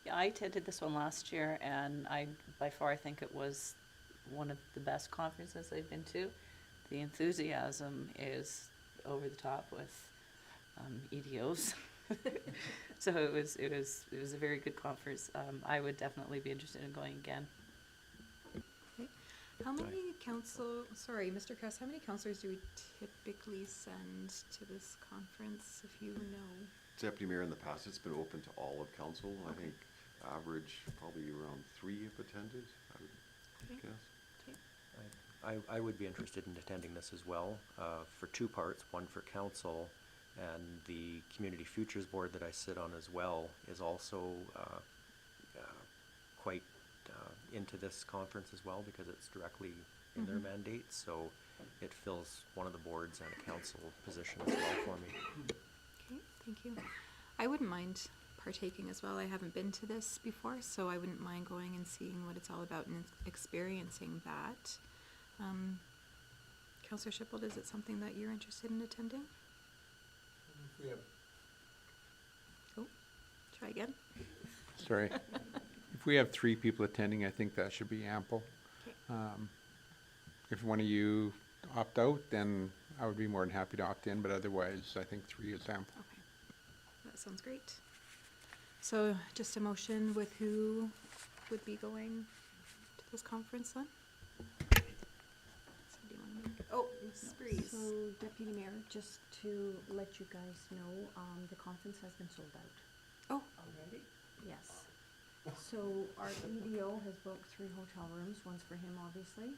Yeah, I attended this one last year, and by far, I think it was one of the best conferences I've been to. The enthusiasm is over the top with EDOs. So it was a very good conference. I would definitely be interested in going again.
How many Mr. Kress, how many counselors do we typically send to this conference, if you know?
Deputy Mayor, in the past, it's been open to all of council. I
Okay.
think average, probably around 3 have attended, I would
Okay.
guess.
Okay.
I would be interested in attending this as well, for two parts, one for council, and the Community Futures Board that I sit on as well is also quite into this conference as well, because it's directly in their mandate, so it fills one of the boards and a council position as well for me.
Okay, thank you. I wouldn't mind partaking as well. I haven't been to this before, so I wouldn't mind going and seeing what it's all about and experiencing that. Councillor Shippold, is it something that you're interested in attending? Oh, try again.
Sorry. If we have 3 people attending, I think that should be ample.
Okay.
If one of you opt out, then I would be more than happy to opt in, but otherwise, I think 3 is ample.
Okay, that sounds great. So just a motion with who would be going to this conference then? Somebody wanna make it? Oh, Ms. Breeze.
So, Deputy Mayor, just to let you guys know, the conference has been sold out.
Oh,
Yes. So our EDO has booked 3 hotel rooms, one's for him, obviously.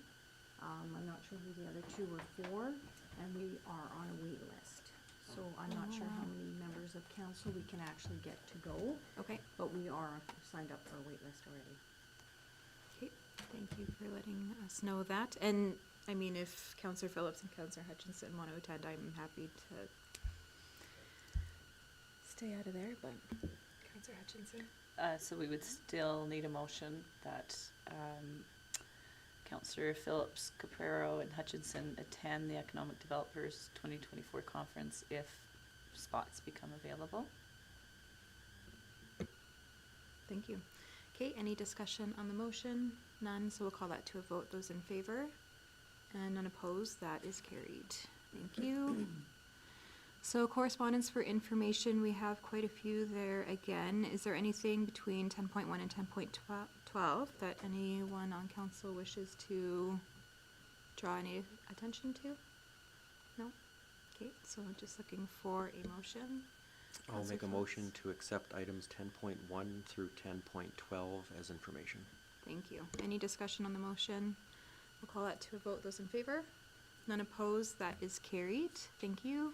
I'm not sure who the other 2 were for, and we are on a wait list. So I'm not sure how many members of council we can actually get to go,
okay.
but we are signed up for a wait list already.
Okay, thank you for letting us know that. And, I mean, if Councillor Phillips and Councillor Hutchinson want to attend, I'm happy to stay out of there, but Councillor Hutchinson?
So we would still need a motion that Councillor Phillips, Caprero, and Hutchinson attend the Economic Developers 2024 Conference if spots become available.
Thank you. Okay, any discussion on the motion? None, so we'll call that to a vote. Those in favor and none opposed, that is carried. Thank you. So correspondence for information, we have quite a few there again. Is there anything between 10.1 and 10.12 that anyone on council wishes to draw any attention to? No? Okay, so I'm just looking for a motion.
I'll
Counselor
make a
Coats.
motion to accept items 10.1 through 10.12 as information.
Thank you. Any discussion on the motion? We'll call that to a vote. Those in favor? None opposed? That is carried. Thank you.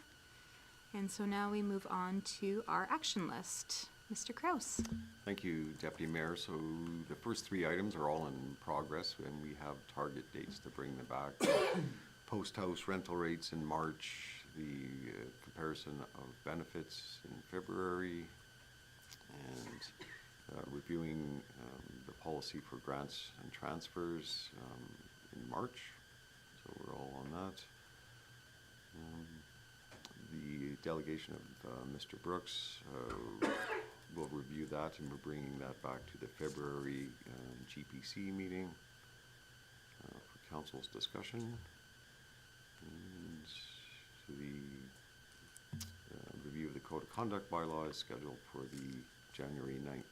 And so now we move on to our action list. Mr. Kraus.
Thank you, Deputy Mayor. So the first three items are all in progress, and we have target dates to bring them back. Post-house rental rates in March, the comparison of benefits in February, and reviewing the policy for grants and transfers in March. So we're all on that. The delegation of Mr. Brooks, we'll review that, and we're bringing that back to the February GPC meeting for council's discussion. And the review of the Code of Conduct bylaw is scheduled for the January 9th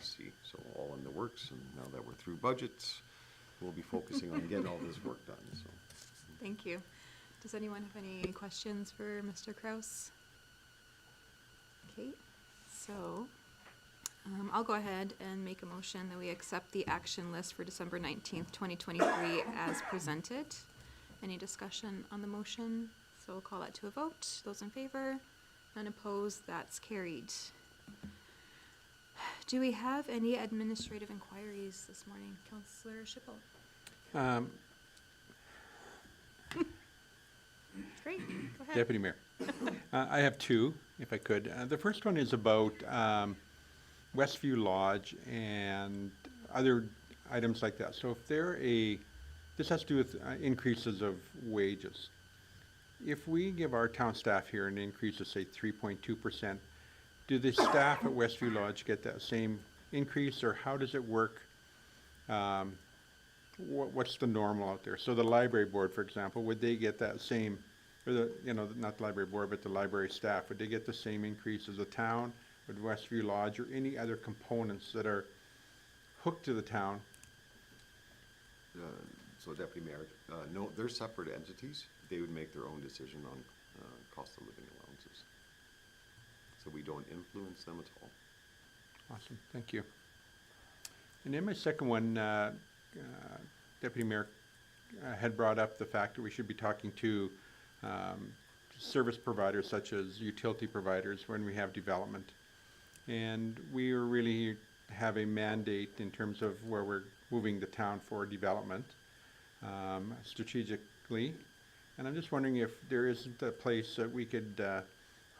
GPC. So all in the works, and now that we're through budgets, we'll be focusing on getting all this work done. So.
Thank you. Does anyone have any questions for Mr. Kraus? Okay, so I'll go ahead and make a motion that we accept the action list for December 19th, 2023 as presented. Any discussion on the motion? So we'll call that to a vote. Those in favor? None opposed? That's carried. Do we have any administrative inquiries this morning? Councillor Schipel? Great, go ahead.
Deputy Mayor. I have two, if I could. The first one is about Westview Lodge and other items like that. So if this has to do with increases of wages. If we give our town staff here an increase of, say, 3.2%, do the staff at Westview Lodge get that same increase, or how does it work? What's the normal out there? So the library board, for example, would they get that same, or not the library board, but the library staff, would they get the same increase as the town? Would Westview Lodge or any other components that are hooked to the town?
So Deputy Mayor, no, they're separate entities. They would make their own decision on cost of living allowances. So we don't influence them at all.
Awesome, thank you. And then my second one, Deputy Mayor had brought up the fact that we should be talking to service providers such as utility providers when we have development. And we really have a mandate in terms of where we're moving the town for development strategically. And I'm just wondering if there isn't a place that we could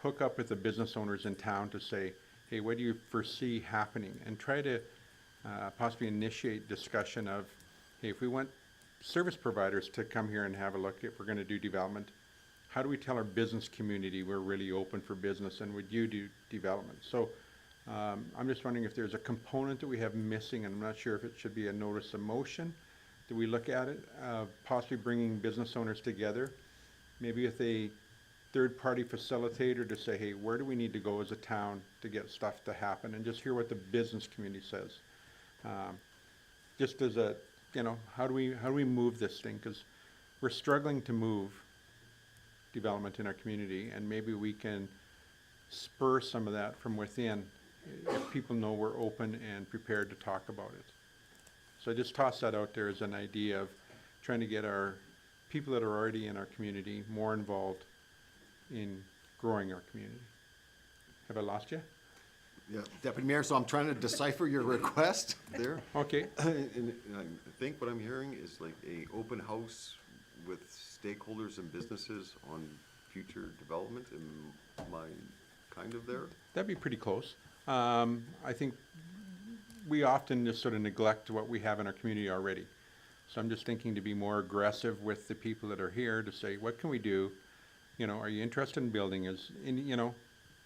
hook up with the business owners in town to say, hey, what do you foresee happening? And try to possibly initiate discussion of, hey, if we want service providers to come here and have a look, if we're going to do development, how do we tell our business community we're really open for business, and would you do development? So I'm just wondering if there's a component that we have missing, and I'm not sure if it should be a notice of motion. Do we look at it, possibly bringing business owners together, maybe with a third-party facilitator to say, hey, where do we need to go as a town to get stuff to happen, and just hear what the business community says. Just as a, how do we move this thing? Because we're struggling to move development in our community, and maybe we can spur some of that from within if people know we're open and prepared to talk about it. So I just toss that out there as an idea of trying to get our people that are already in our community more involved in growing our community. Have I lost you?
Yeah, Deputy Mayor, so I'm trying to decipher your request there.
Okay.
And I think what I'm hearing is like a open house with stakeholders and businesses on future development. Am I kind of there?
That'd be pretty close. I think we often just sort of neglect what we have in our community already. So I'm just thinking to be more aggressive with the people that are here to say, what can we do? Are you interested in building?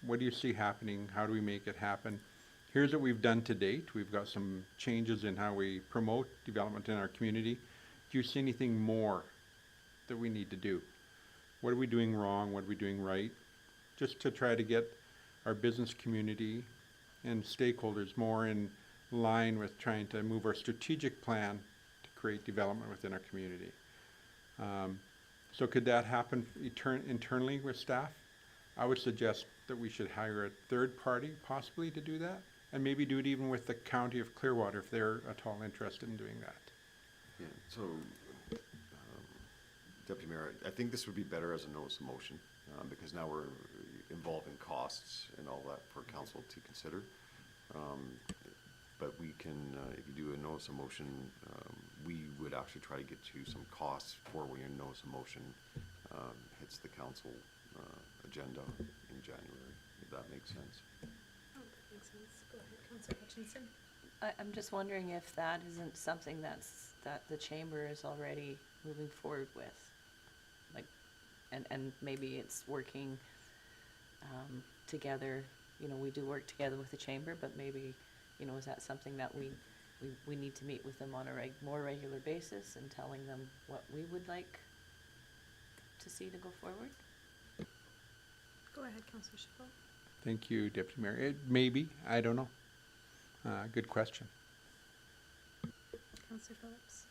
What do you see happening? How do we make it happen? Here's what we've done to date. We've got some changes in how we promote development in our community. Do you see anything more that we need to do? What are we doing wrong? What are we doing right? just to try to get our business community and stakeholders more in line with trying to move our strategic plan to create development within our community. So could that happen internally with staff? I would suggest that we should hire a third party possibly to do that, and maybe do it even with the County of Clearwater if they're at all interested in doing that.
Yeah, so, Deputy Mayor, I think this would be better as a notice of motion, because now we're involving costs and all that for council to consider. But we can, if you do a notice of motion, we would actually try to get to some costs for when your notice of motion hits the council agenda in January, if that makes sense.
Oh, that makes sense. Go ahead, Councillor Hutchinson.
I'm just wondering if that isn't something that the chamber is already moving forward with. Like, and maybe it's working, together, you know, we do work together with the chamber, but maybe, you know, is that something that we need to meet with them on a more regular basis and telling them what we would like to see to go forward?
Go ahead, Councillor Chabot.
Thank you, Deputy Mayor. It maybe, I don't know. Good question.
Councillor Phillips.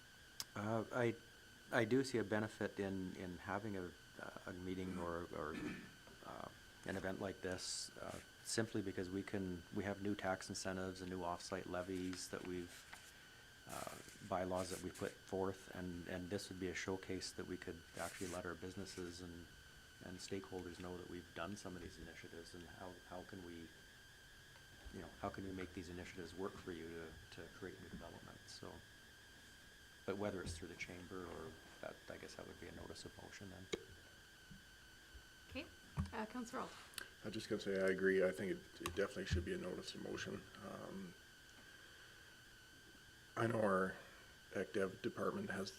I do see a benefit in having a meeting or an event like this, simply because we have new tax incentives and new off-site levies that bylaws that we put forth, and this would be a showcase that we could actually let our businesses and stakeholders know that we've done some of these initiatives, and how can we, you know, how can we make these initiatives work for you to create new development, so. But whether it's through the chamber or that, I guess that would be a notice of motion then.
Okay, Councillor Alt.
I was just gonna say, I agree. I think it definitely should be a notice of motion. I know our ec dev department has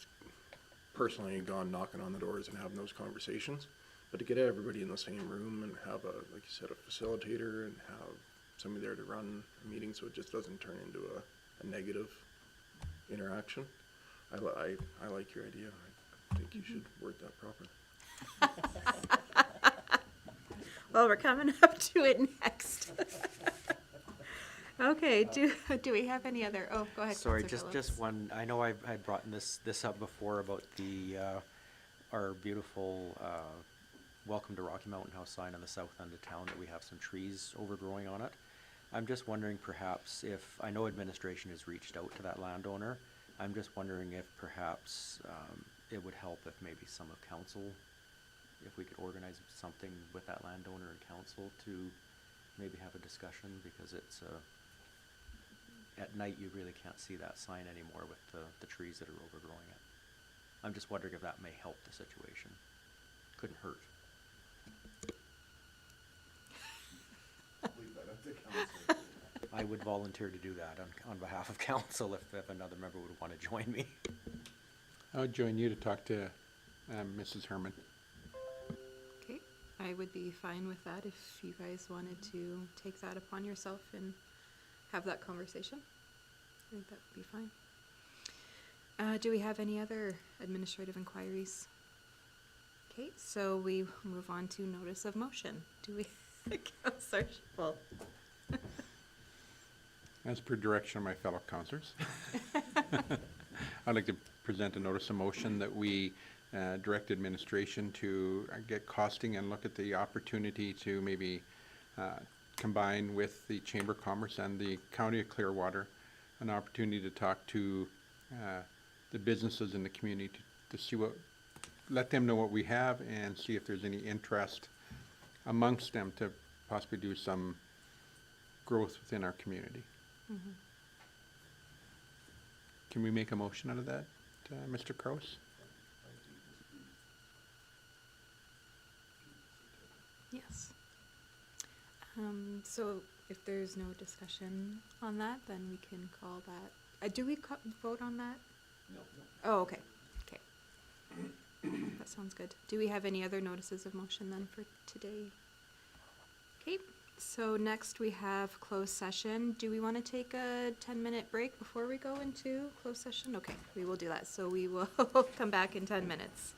personally gone knocking on the doors and having those conversations, but to get everybody in the same room and have like you said, a facilitator and have somebody there to run a meeting so it just doesn't turn into a negative interaction. I like your idea. I think you should word that properly.
Well, we're coming up to it next. Okay, do we have any other, oh, go ahead,
Sorry,
Councillor Phillips.
just one, I know I brought this up before about our beautiful, Welcome to Rocky Mountain House sign on the south end of town, that we have some trees overgrowing on it. I'm just wondering perhaps if, I know administration has reached out to that landowner, I'm just wondering if perhaps, it would help if maybe some of council, if we could organize something with that landowner and council to maybe have a discussion, because it's, at night you really can't see that sign anymore with the trees that are overgrowing it. I'm just wondering if that may help the situation. Couldn't hurt. I would volunteer to do that on behalf of council if another member would want to join me.
I would join you to talk to Mrs. Herman.
Okay, I would be fine with that if you guys wanted to take that upon yourself and have that conversation. I think that would be fine. Do we have any other administrative inquiries? Okay, so we move on to notice of motion. Do we, Councillor Chabot?
As per direction of my fellow councillors, I'd like to present a notice of motion that we direct administration to get costing and look at the opportunity to maybe combine with the Chamber of Commerce and the County of Clearwater, an opportunity to talk to the businesses in the community to see let them know what we have and see if there's any interest amongst them to possibly do some growth within our community.
Mm-hmm.
Can we make a motion out of that, Mr. Kraus?
Yes. So if there's no discussion on that, then we can call that. Do we vote on that? No. Oh, okay. Okay. That sounds good. Do we have any other notices of motion then for today? Okay. So next we have closed session. Do we want to take a 10-minute break before we go into closed session? Okay, we will do that. So we will come back in 10 minutes.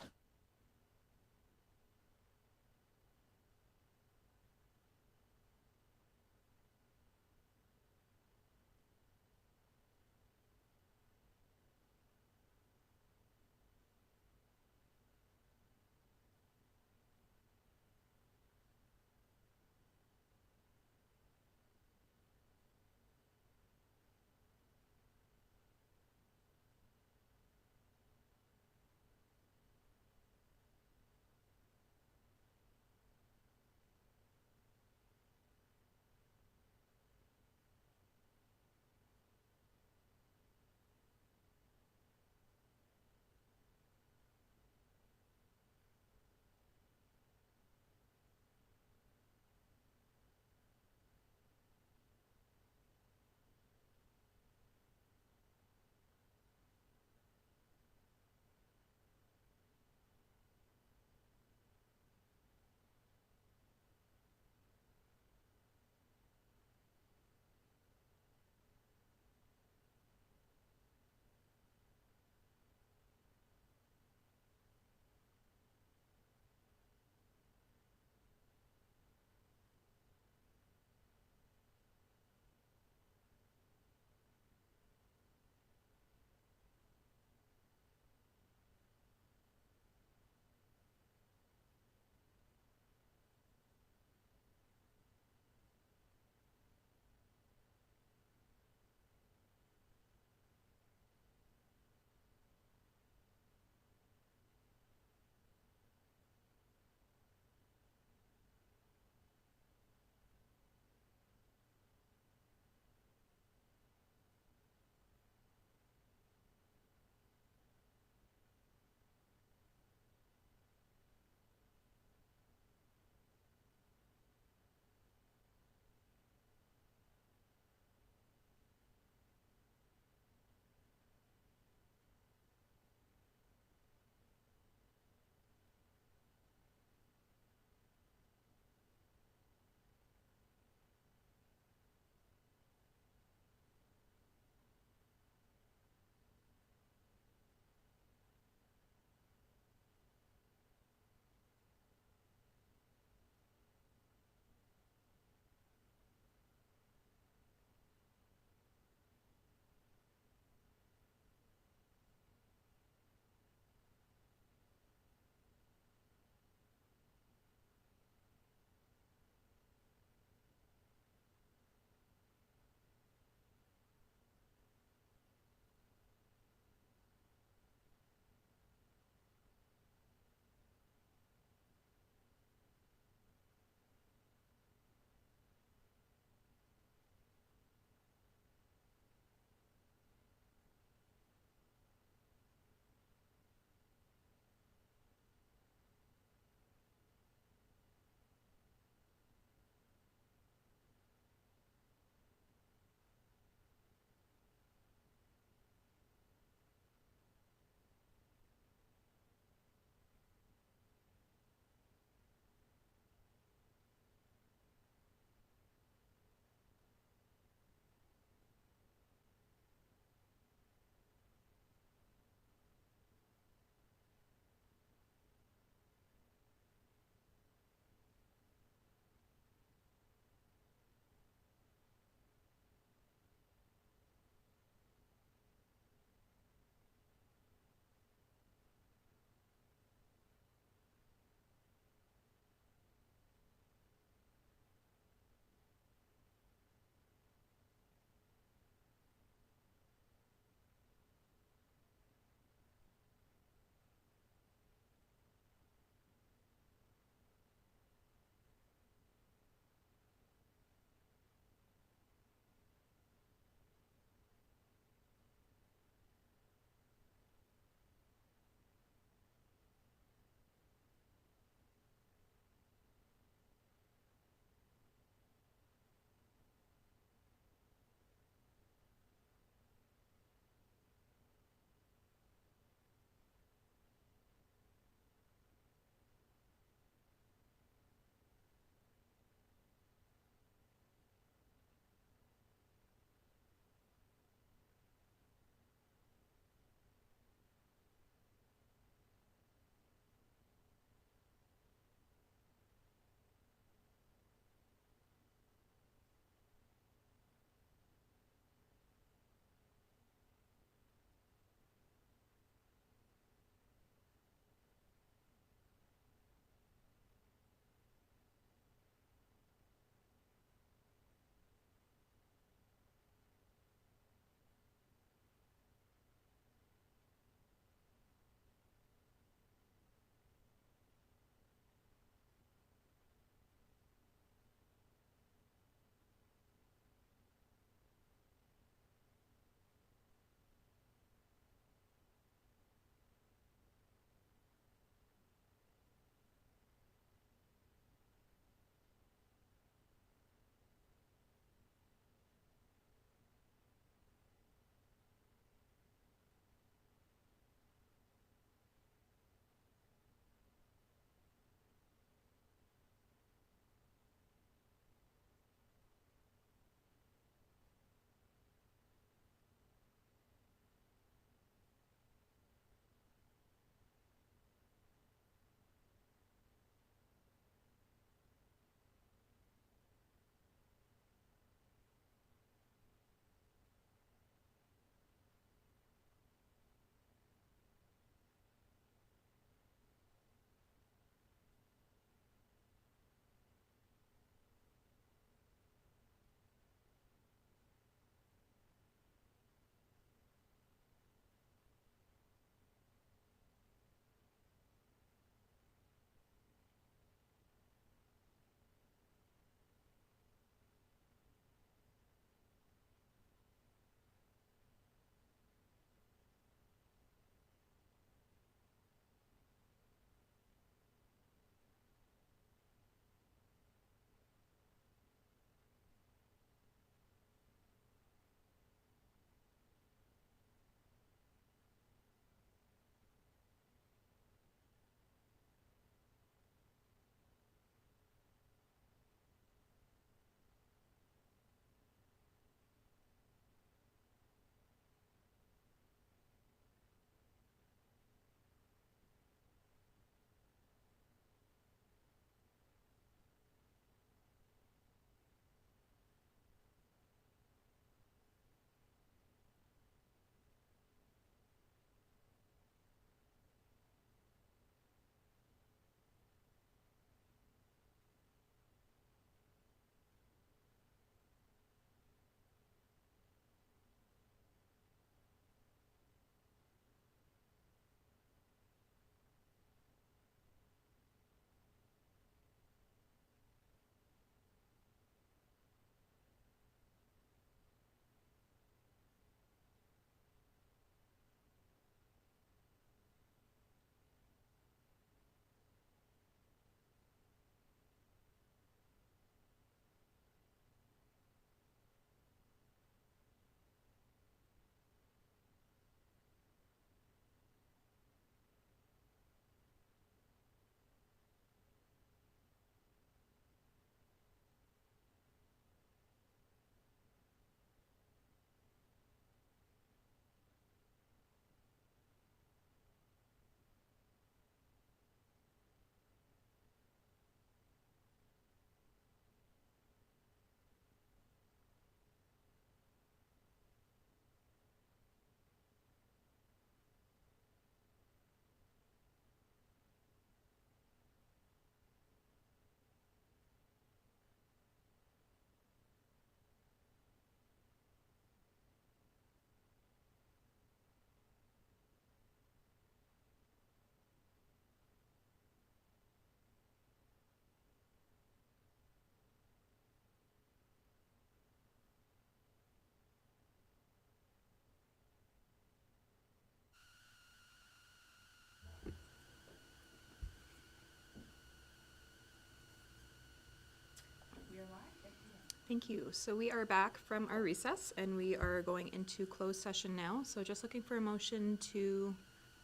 Thank you. So we are back from our recess and we are going into closed session now. So just looking for a motion to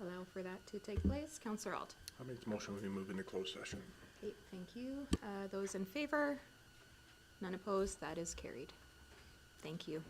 allow for that to take place. Counselor Alt.
I make the motion we move into closed session.
Okay, thank you. Those in favor? None opposed? That is carried. Thank you.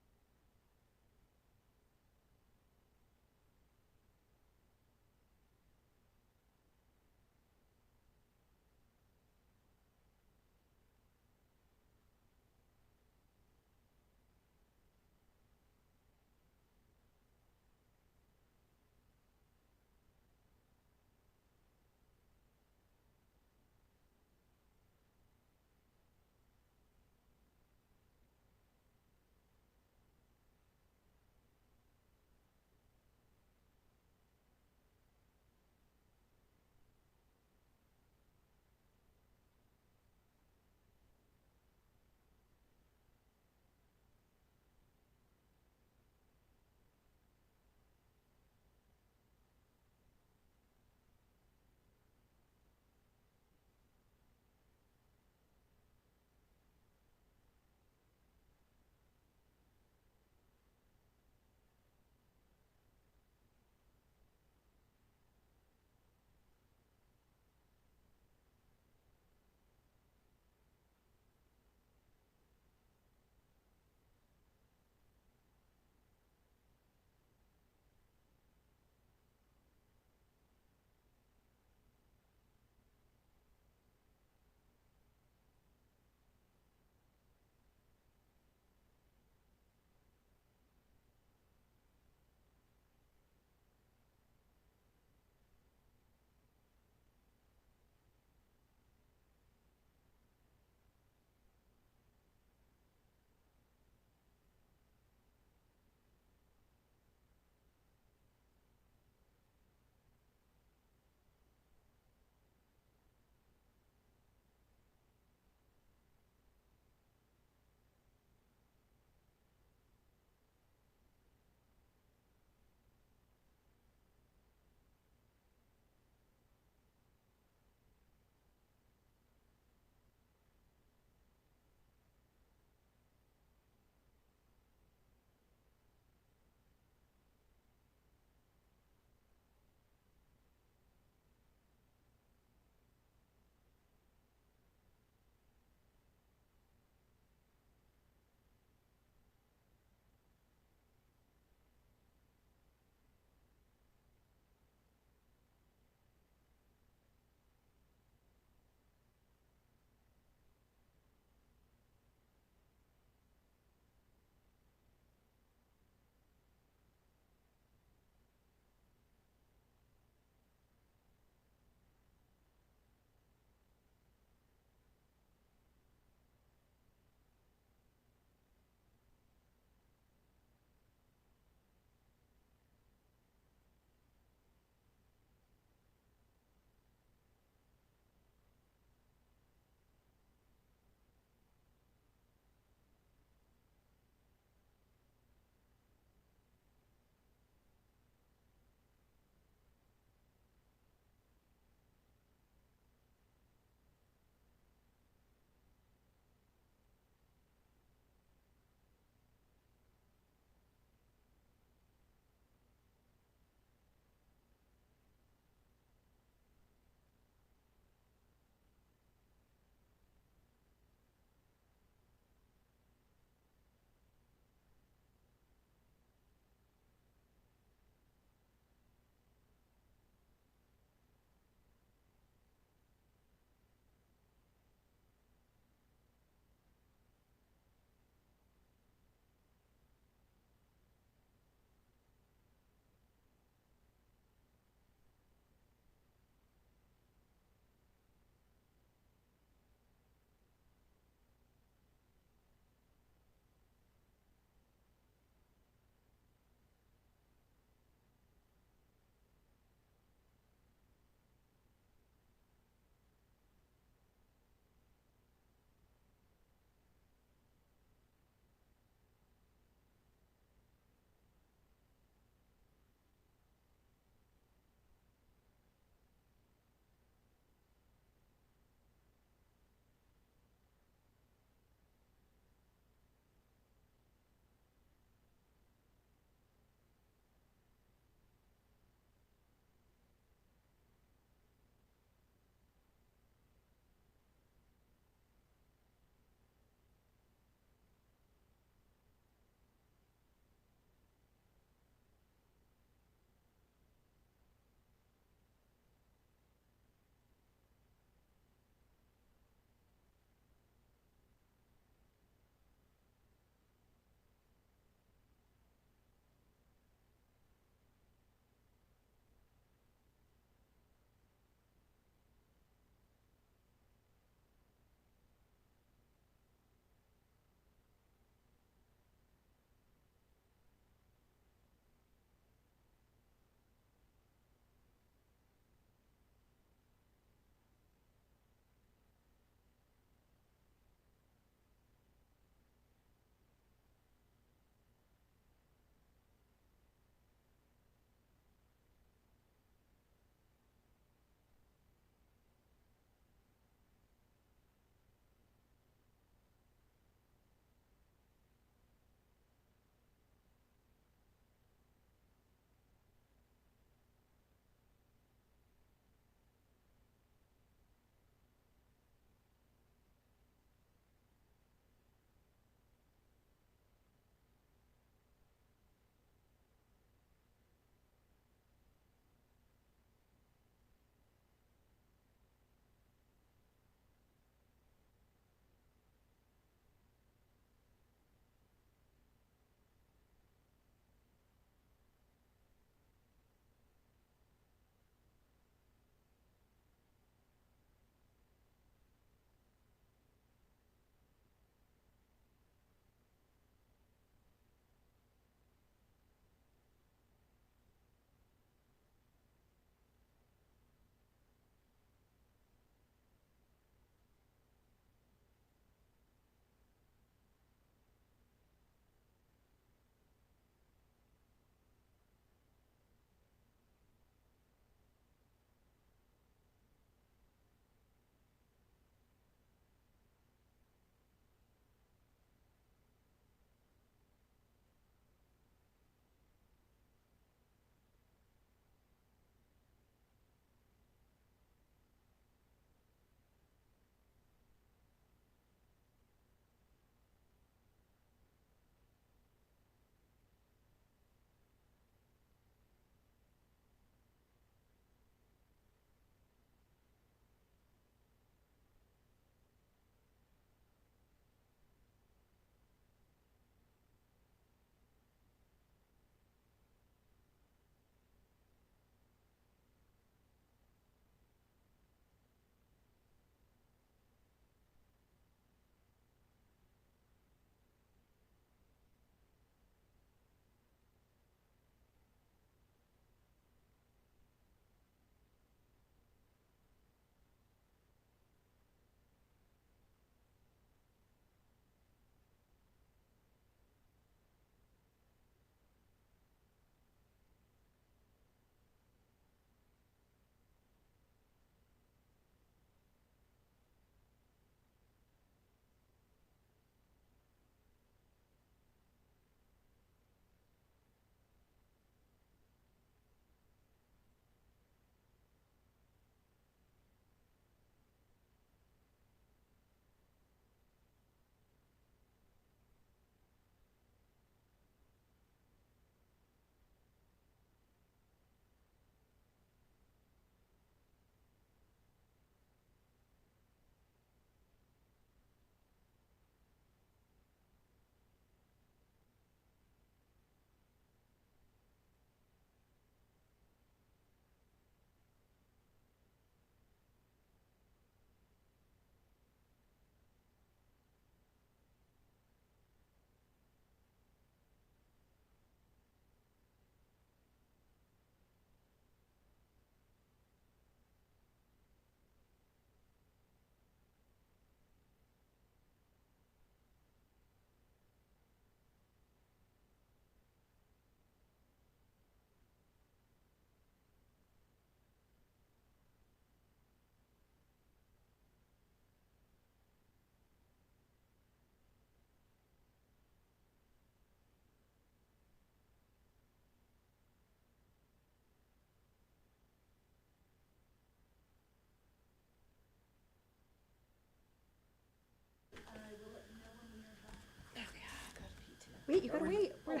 Wait, you gotta wait. We're-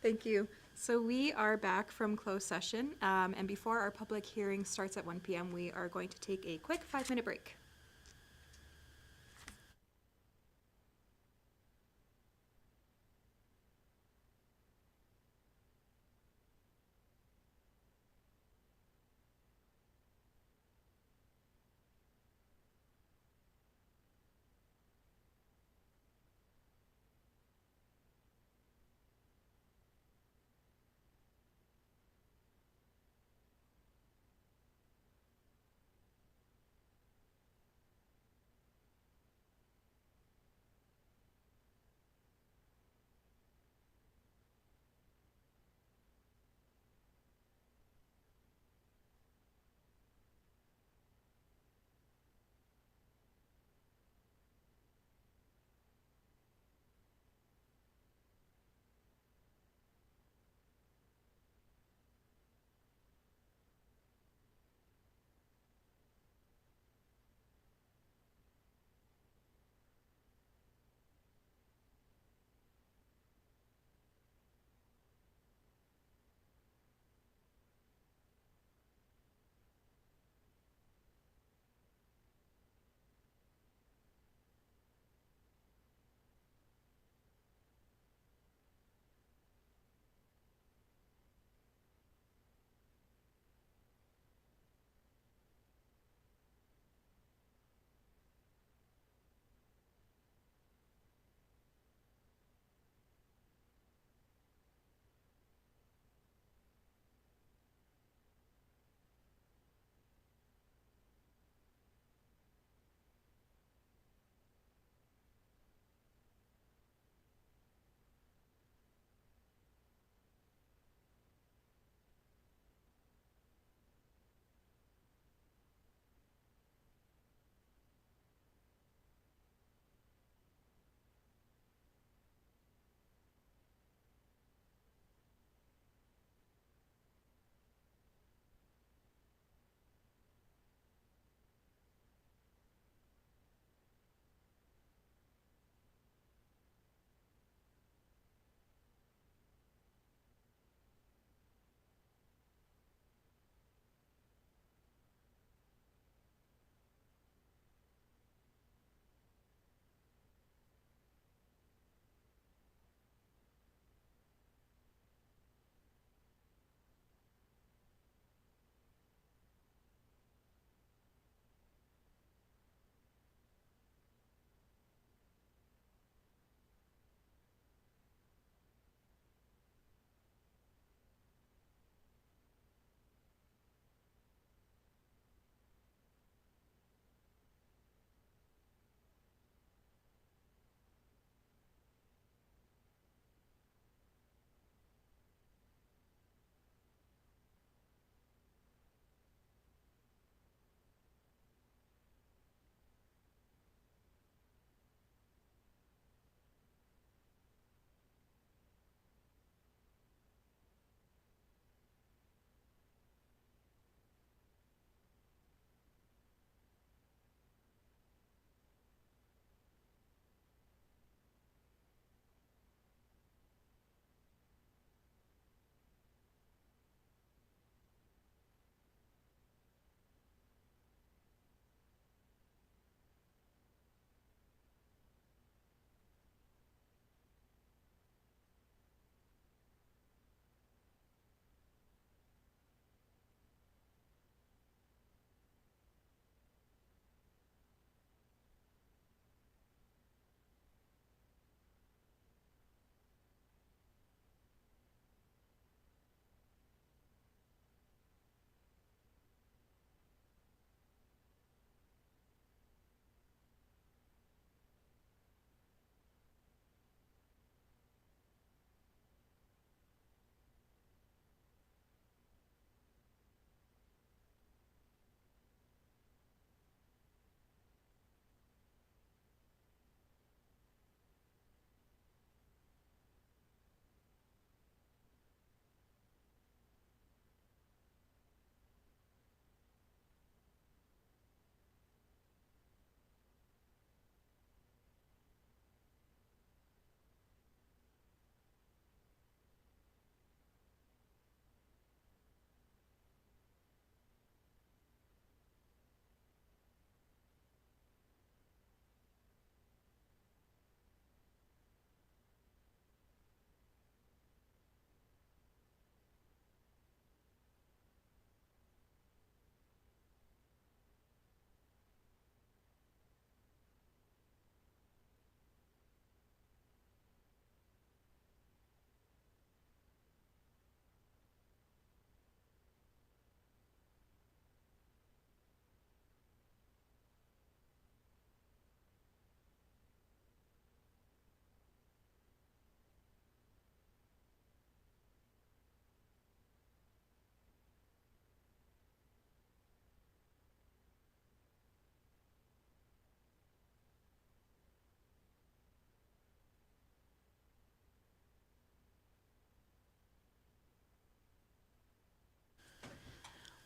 Thank you. So we are back from closed session, and before our public hearing starts at 1 p.m., we are going to take a quick 5-minute break.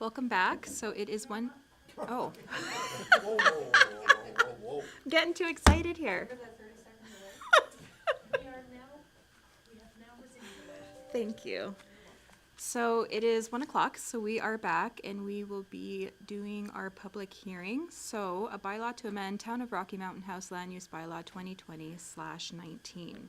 Welcome back. So it is one, oh. Getting too excited here. Thank you. So it is 1 o'clock, so we are back and we will be doing our public hearing. So a bylaw to amend Town of Rocky Mountain House Land Use Bylaw 2020/19.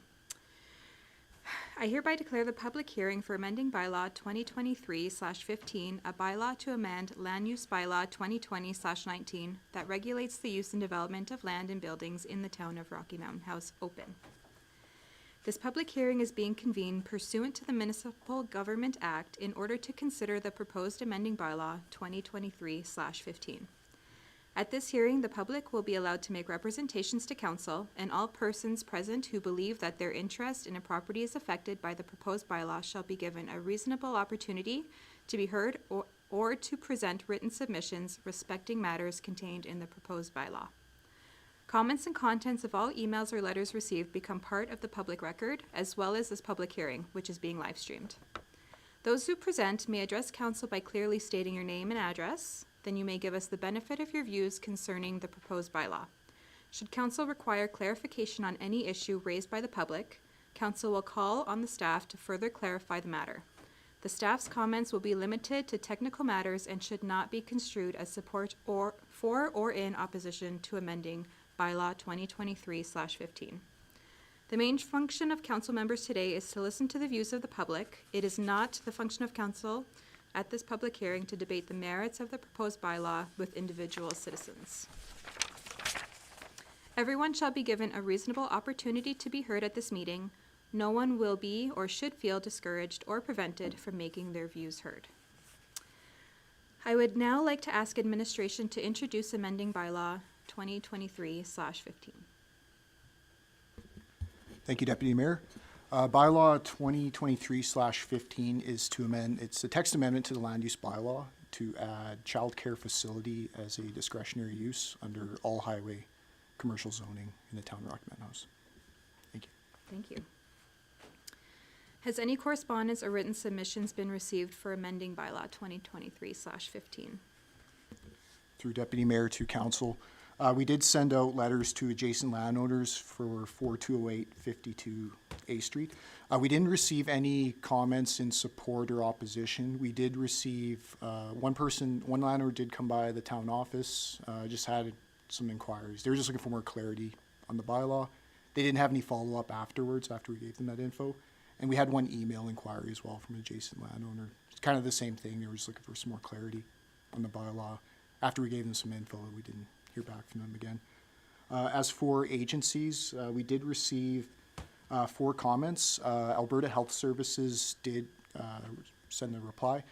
I hereby declare the public hearing for amending bylaw 2023/15, a bylaw to amend Land Use Bylaw 2020/19 that regulates the use and development of land and buildings in the Town of Rocky Mountain House open. This public hearing is being convened pursuant to the Municipal Government Act in order to consider the proposed amending bylaw 2023/15. At this hearing, the public will be allowed to make representations to council, and all persons present who believe that their interest in a property is affected by the proposed bylaw shall be given a reasonable opportunity to be heard or to present written submissions respecting matters contained in the proposed bylaw. Comments and contents of all emails or letters received become part of the public record, as well as this public hearing, which is being live streamed. Those who present may address council by clearly stating your name and address. Then you may give us the benefit of your views concerning the proposed bylaw. Should council require clarification on any issue raised by the public, council will call on the staff to further clarify the matter. The staff's comments will be limited to technical matters and should not be construed as support or for or in opposition to amending bylaw 2023/15. The main function of council members today is to listen to the views of the public. It is not the function of council at this public hearing to debate the merits of the proposed bylaw with individual citizens. Everyone shall be given a reasonable opportunity to be heard at this meeting. No one will be or should feel discouraged or prevented from making their views heard. I would now like to ask administration to introduce amending bylaw 2023/15.
Thank you, Deputy Mayor. Bylaw 2023/15 is to amend, it's a text amendment to the land use bylaw to add childcare facility as a discretionary use under all highway commercial zoning in the Town of Rocky Mountain House. Thank you.
Thank you. Has any correspondence or written submissions been received for amending bylaw 2023/15?
Through Deputy Mayor to Council, we did send out letters to adjacent landowners for 4208 52 A Street. We didn't receive any comments in support or opposition. We did receive, one landowner did come by the town office, just had some inquiries. They were just looking for more clarity on the bylaw. They didn't have any follow-up afterwards, after we gave them that info. And we had one email inquiry as well from an adjacent landowner. It's kind of the same thing. They were just looking for some more clarity on the bylaw. After we gave them some info, we didn't hear back from them again. As for agencies, we did receive 4 comments. Alberta Health Services did send a reply.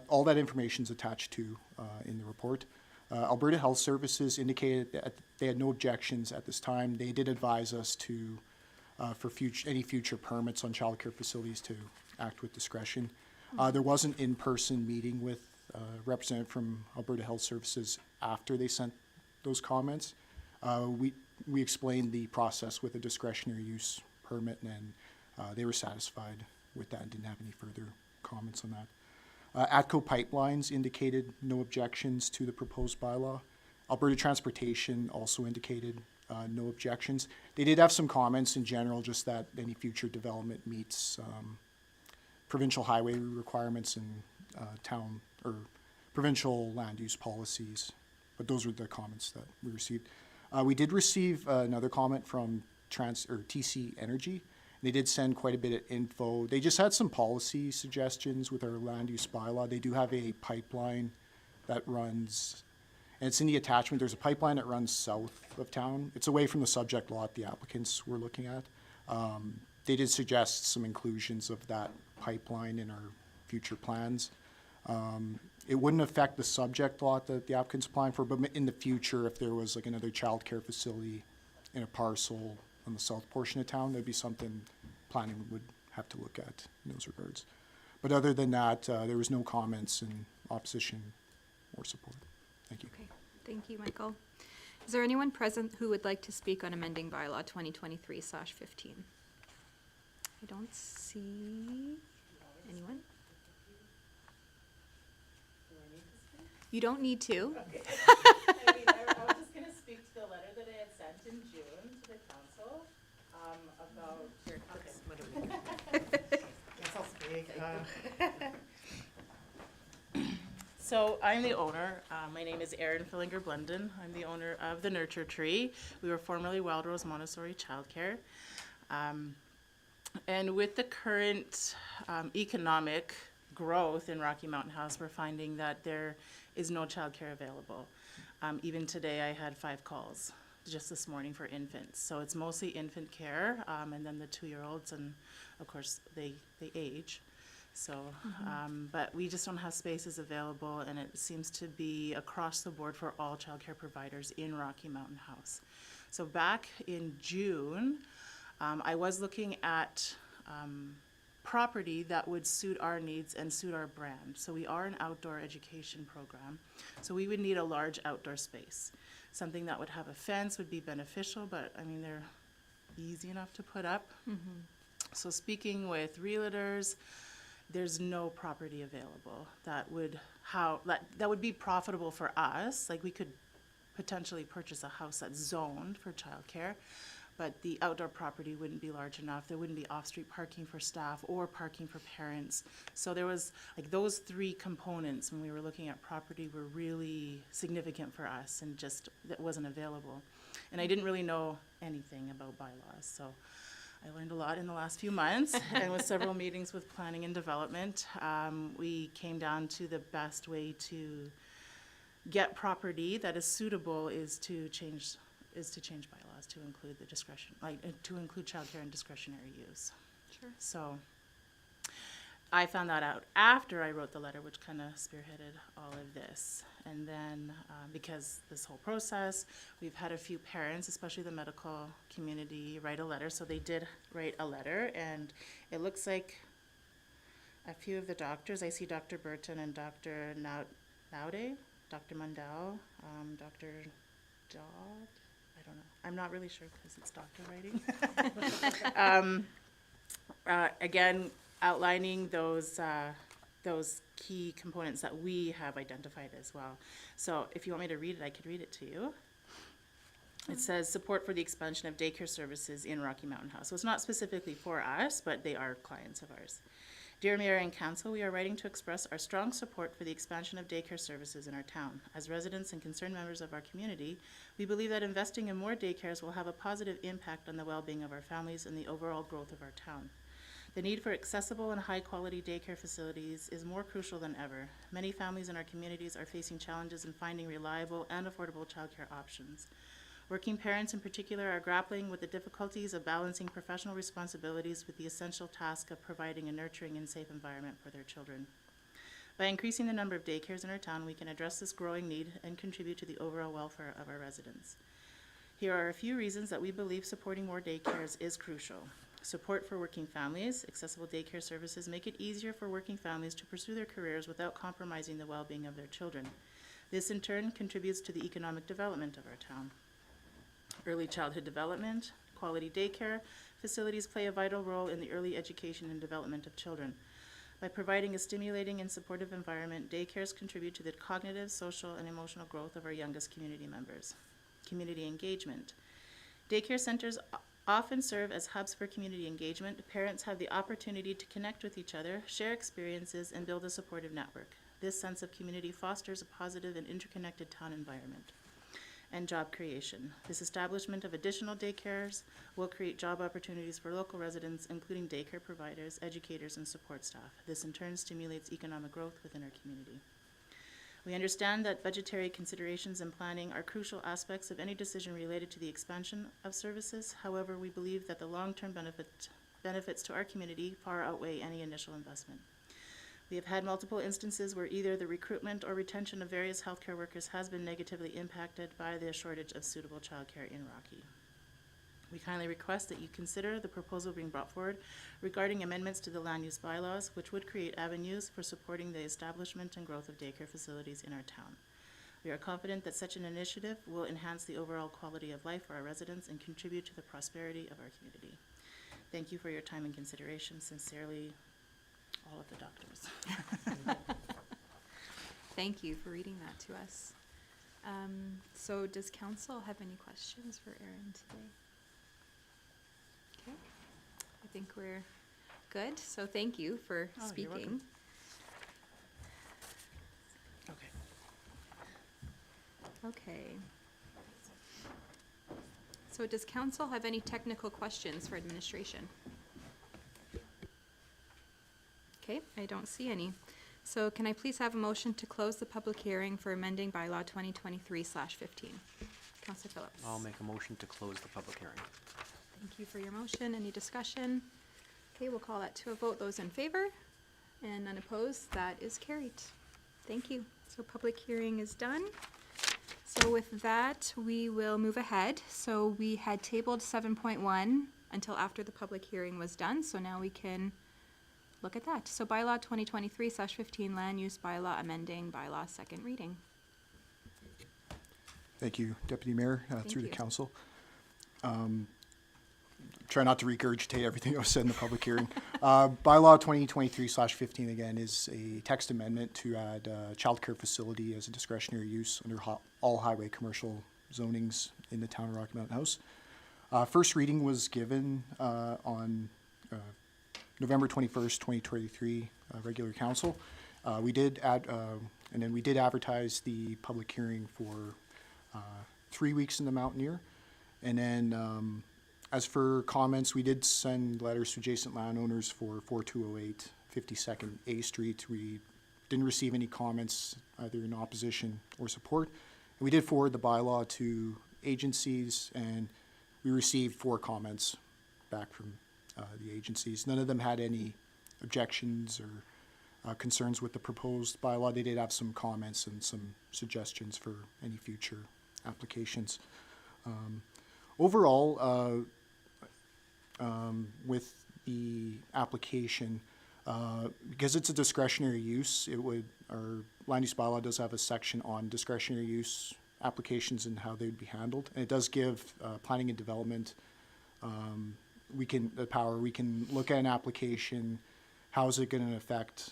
All that information is attached to in the report. Alberta Health Services indicated that they had no objections at this time. They did advise us to, for any future permits on childcare facilities, to act with discretion. There was an in-person meeting with a representative from Alberta Health Services after they sent those comments. We explained the process with a discretionary use permit, and they were satisfied with that and didn't have any further comments on that. ATCO Pipelines indicated no objections to the proposed bylaw. Alberta Transportation also indicated no objections. They did have some comments in general, just that any future development meets provincial highway requirements and town or provincial land use policies. But those were the comments that we received. We did receive another comment from TC Energy. They did send quite a bit of info. They just had some policy suggestions with our land use bylaw. They do have a pipeline that runs, and it's in the attachment. There's a pipeline that runs south of town. It's away from the subject lot the applicants were looking at. They did suggest some inclusions of that pipeline in our future plans. It wouldn't affect the subject lot that the applicant's applying for, but in the future, if there was like another childcare facility in a parcel on the south portion of town, that'd be something planning would have to look at in those regards. But other than that, there was no comments in opposition or support. Thank you.
Okay, thank you, Michael. Is there anyone present who would like to speak on amending bylaw 2023/15? I don't see anyone. You don't need to.
Okay. I mean, I was just gonna speak to the letter that I had sent in June to the council, about.
Guess I'll speak. So I'm the owner. My name is Erin Fillinger Blunden. I'm the owner of the Nurture Tree. We were formerly Wild Rose Montessori Childcare. And with the current economic growth in Rocky Mountain House, we're finding that there is no childcare available. Even today, I had 5 calls just this morning for infants. So it's mostly infant care, and then the 2-year-olds, and of course, they age. So, but we just don't have spaces available, and it seems to be across the board for all childcare providers in Rocky Mountain House. So back in June, I was looking at property that would suit our needs and suit our brand. So we are an outdoor education program, so we would need a large outdoor space. Something that would have a fence would be beneficial, but I mean, they're easy enough to put up. So speaking with realtors, there's no property available that would that would be profitable for us. Like, we could potentially purchase a house that's zoned for childcare, but the outdoor property wouldn't be large enough. There wouldn't be off-street parking for staff or parking for parents. So there was, like, those 3 components when we were looking at property were really significant for us, and just that wasn't available. And I didn't really know anything about bylaws, so I learned a lot in the last few months, and with several meetings with planning and development, we came down to the best way to get property that is suitable is to change bylaws to include the discretion, to include childcare and discretionary use.
Sure.
So I found that out after I wrote the letter, which kind of spearheaded all of this. And then because this whole process, we've had a few parents, especially the medical community, write a letter. So they did write a letter, and it looks like a few of the doctors, I see Dr. Burton and Dr. Naude, Dr. Mundell, Dr. Dodd, I don't know. I'm not really sure because it's doctor writing. Again, outlining those key components that we have identified as well. So if you want me to read it, I could read it to you. It says, support for the expansion of daycare services in Rocky Mountain House. So it's not specifically for us, but they are clients of ours. Dear Mayor and Council, we are writing to express our strong support for the expansion of daycare services in our town. As residents and concerned members of our community, we believe that investing in more daycares will have a positive impact on the well-being of our families and the overall growth of our town. The need for accessible and high-quality daycare facilities is more crucial than ever. Many families in our communities are facing challenges in finding reliable and affordable childcare options. Working parents in particular are grappling with the difficulties of balancing professional responsibilities with the essential task of providing a nurturing and safe environment for their children. By increasing the number of daycares in our town, we can address this growing need and contribute to the overall welfare of our residents. Here are a few reasons that we believe supporting more daycares is crucial. Support for working families. Accessible daycare services make it easier for working families to pursue their careers without compromising the well-being of their children. This in turn contributes to the economic development of our town. Early childhood development, quality daycare facilities play a vital role in the early education and development of children. By providing a stimulating and supportive environment, daycares contribute to the cognitive, social, and emotional growth of our youngest community members. Community engagement. Daycare centers often serve as hubs for community engagement. Parents have the opportunity to connect with each other, share experiences, and build a supportive network. This sense of community fosters a positive and interconnected town environment. And job creation. This establishment of additional daycares will create job opportunities for local residents, including daycare providers, educators, and support staff. This in turn stimulates economic growth within our community. We understand that budgetary considerations and planning are crucial aspects of any decision related to the expansion of services. However, we believe that the long-term benefits to our community far outweigh any initial investment. We have had multiple instances where either the recruitment or retention of various healthcare workers has been negatively impacted by the shortage of suitable childcare in Rocky. We kindly request that you consider the proposal being brought forward regarding amendments to the land use bylaws, which would create avenues for supporting the establishment and growth of daycare facilities in our town. We are confident that such an initiative will enhance the overall quality of life for our residents and contribute to the prosperity of our community. Thank you for your time and consideration. Sincerely, all of the doctors.
Thank you for reading that to us. So does council have any questions for Erin today? Okay, I think we're good, so thank you for
Oh, you're
speaking.
welcome. Okay.
Okay. So does council have any technical questions for administration? Okay, I don't see any. So can I please have a motion to close the public hearing for amending bylaw 2023/15? Councillor Phillips.
I'll make a motion to close the public hearing.
Thank you for your motion. Any discussion? Okay, we'll call that to a vote. Those in favor and none opposed, that is carried. Thank you. So public hearing is done. So with that, we will move ahead. So we had tabled 7.1 until after the public hearing was done. So now we can look at that. So bylaw 2023/15 land use bylaw amending bylaw second reading.
Thank you, Deputy Mayor, through the
you.
council. Try not to regurgitate everything that was said in the public hearing. Bylaw 2023/15 again is a text amendment to add childcare facility as a discretionary use under all highway commercial zonings in the town of Rocky Mountain House. First reading was given on November 21st, 2023, regular council. We did add, and then we did advertise the public hearing for 3 weeks in the Mountaineer. And then as for comments, we did send letters to adjacent landowners for 4208 52nd A Street. We didn't receive any comments either in opposition or support. And we did forward the bylaw to agencies, and we received 4 comments back from the agencies. None of them had any objections or concerns with the proposed bylaw. They did have some comments and some suggestions for any future applications. Overall, with the application, because it's a discretionary use, our land use bylaw does have a section on discretionary use applications and how they'd be handled. And it does give planning and development we can look at an application, how is it going to affect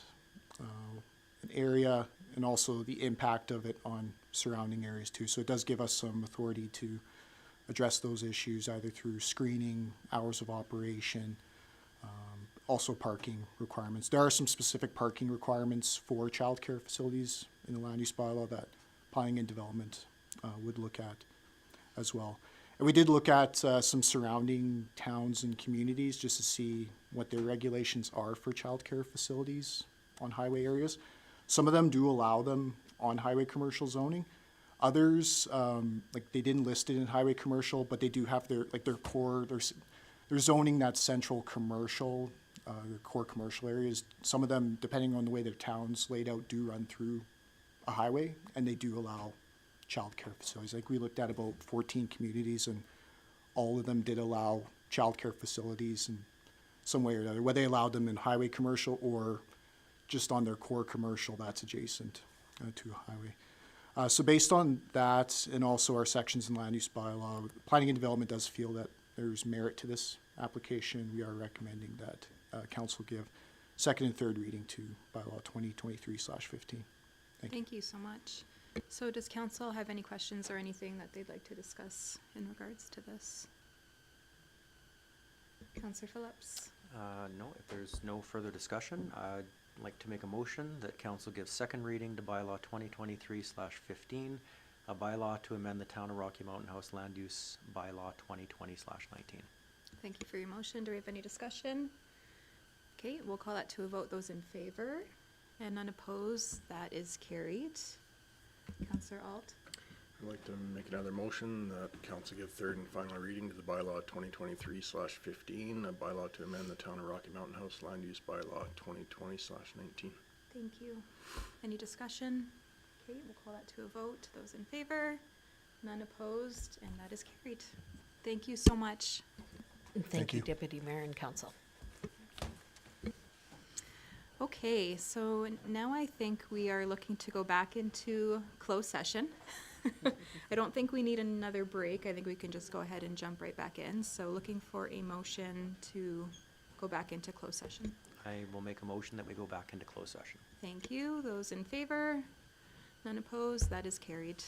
an area, and also the impact of it on surrounding areas too. So it does give us some authority to address those issues either through screening, hours of operation, also parking requirements. There are some specific parking requirements for childcare facilities in the land use bylaw that planning and development would look at as well. And we did look at some surrounding towns and communities just to see what their regulations are for childcare facilities on highway areas. Some of them do allow them on highway commercial zoning. Others, like they didn't list it in highway commercial, but they do have their core, their zoning that's central commercial, their core commercial areas. Some of them, depending on the way their town's laid out, do run through a highway, and they do allow childcare facilities. Like we looked at about 14 communities, and all of them did allow childcare facilities in some way or another, whether they allowed them in highway commercial or just on their core commercial that's adjacent to a highway. So based on that, and also our sections in land use bylaw, planning and development does feel that there's merit to this application. We are recommending that council give second and third reading to bylaw 2023/15.
Thank you so much. So does council have any questions or anything that they'd like to discuss in regards to this? Councillor Phillips.
No, if there's no further discussion, I'd like to make a motion that council gives second reading to bylaw 2023/15, a bylaw to amend the town of Rocky Mountain House land use bylaw 2020/19.
Thank you for your motion. Do we have any discussion? Okay, we'll call that to a vote. Those in favor and none opposed, that is carried. Councillor Alt.
I'd like to make another motion that council give third and final reading to the bylaw 2023/15, a bylaw to amend the town of Rocky Mountain House land use bylaw 2020/19.
Thank you. Any discussion? Okay, we'll call that to a vote. Those in favor, none opposed, and that is carried. Thank you so much.
Thank you.
Deputy Mayor and Council.
Okay, so now I think we are looking to go back into closed session. I don't think we need another break. I think we can just go ahead and jump right back in. So looking for a motion to go back into closed session.
I will make a motion that we go back into closed session.
Thank you. Those in favor? None opposed, that is carried.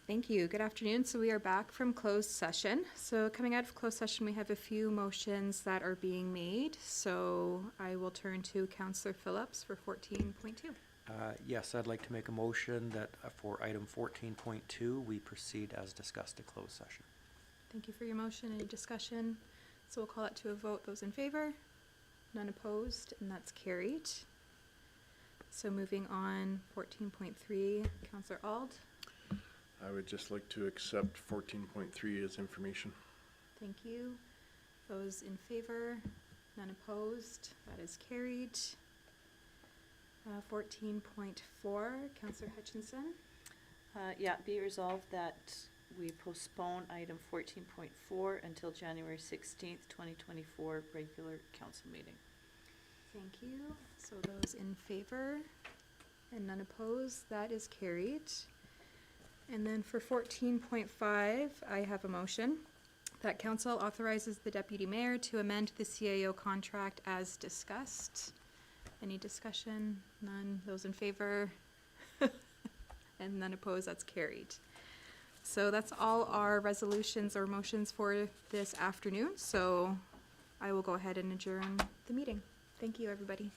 Thank you. Good afternoon. So we are back from closed session. So coming out of closed session, we have a few motions that are being made. So I will turn to Councillor Phillips for 14.2.
Yes, I'd like to make a motion that for item 14.2, we proceed as discussed at closed session.
Thank you for your motion. Any discussion? So we'll call it to a vote. Those in favor? None opposed, and that's carried. So moving on, 14.3, Councillor Ald.
I would just like to accept 14.3 as information.
Thank you. Those in favor? None opposed, that is carried. 14.4, Councillor Hutchinson.
Yeah, be it resolved that we postpone item 14.4 until January 16th, 2024 regular council meeting.
Thank you. So those in favor and none opposed, that is carried. And then for 14.5, I have a motion that council authorizes the deputy mayor to amend the CAO contract as discussed. Any discussion? None. Those in favor? And none opposed, that's carried. So that's all our resolutions or motions for this afternoon. So I will go ahead and adjourn the meeting. Thank you, everybody.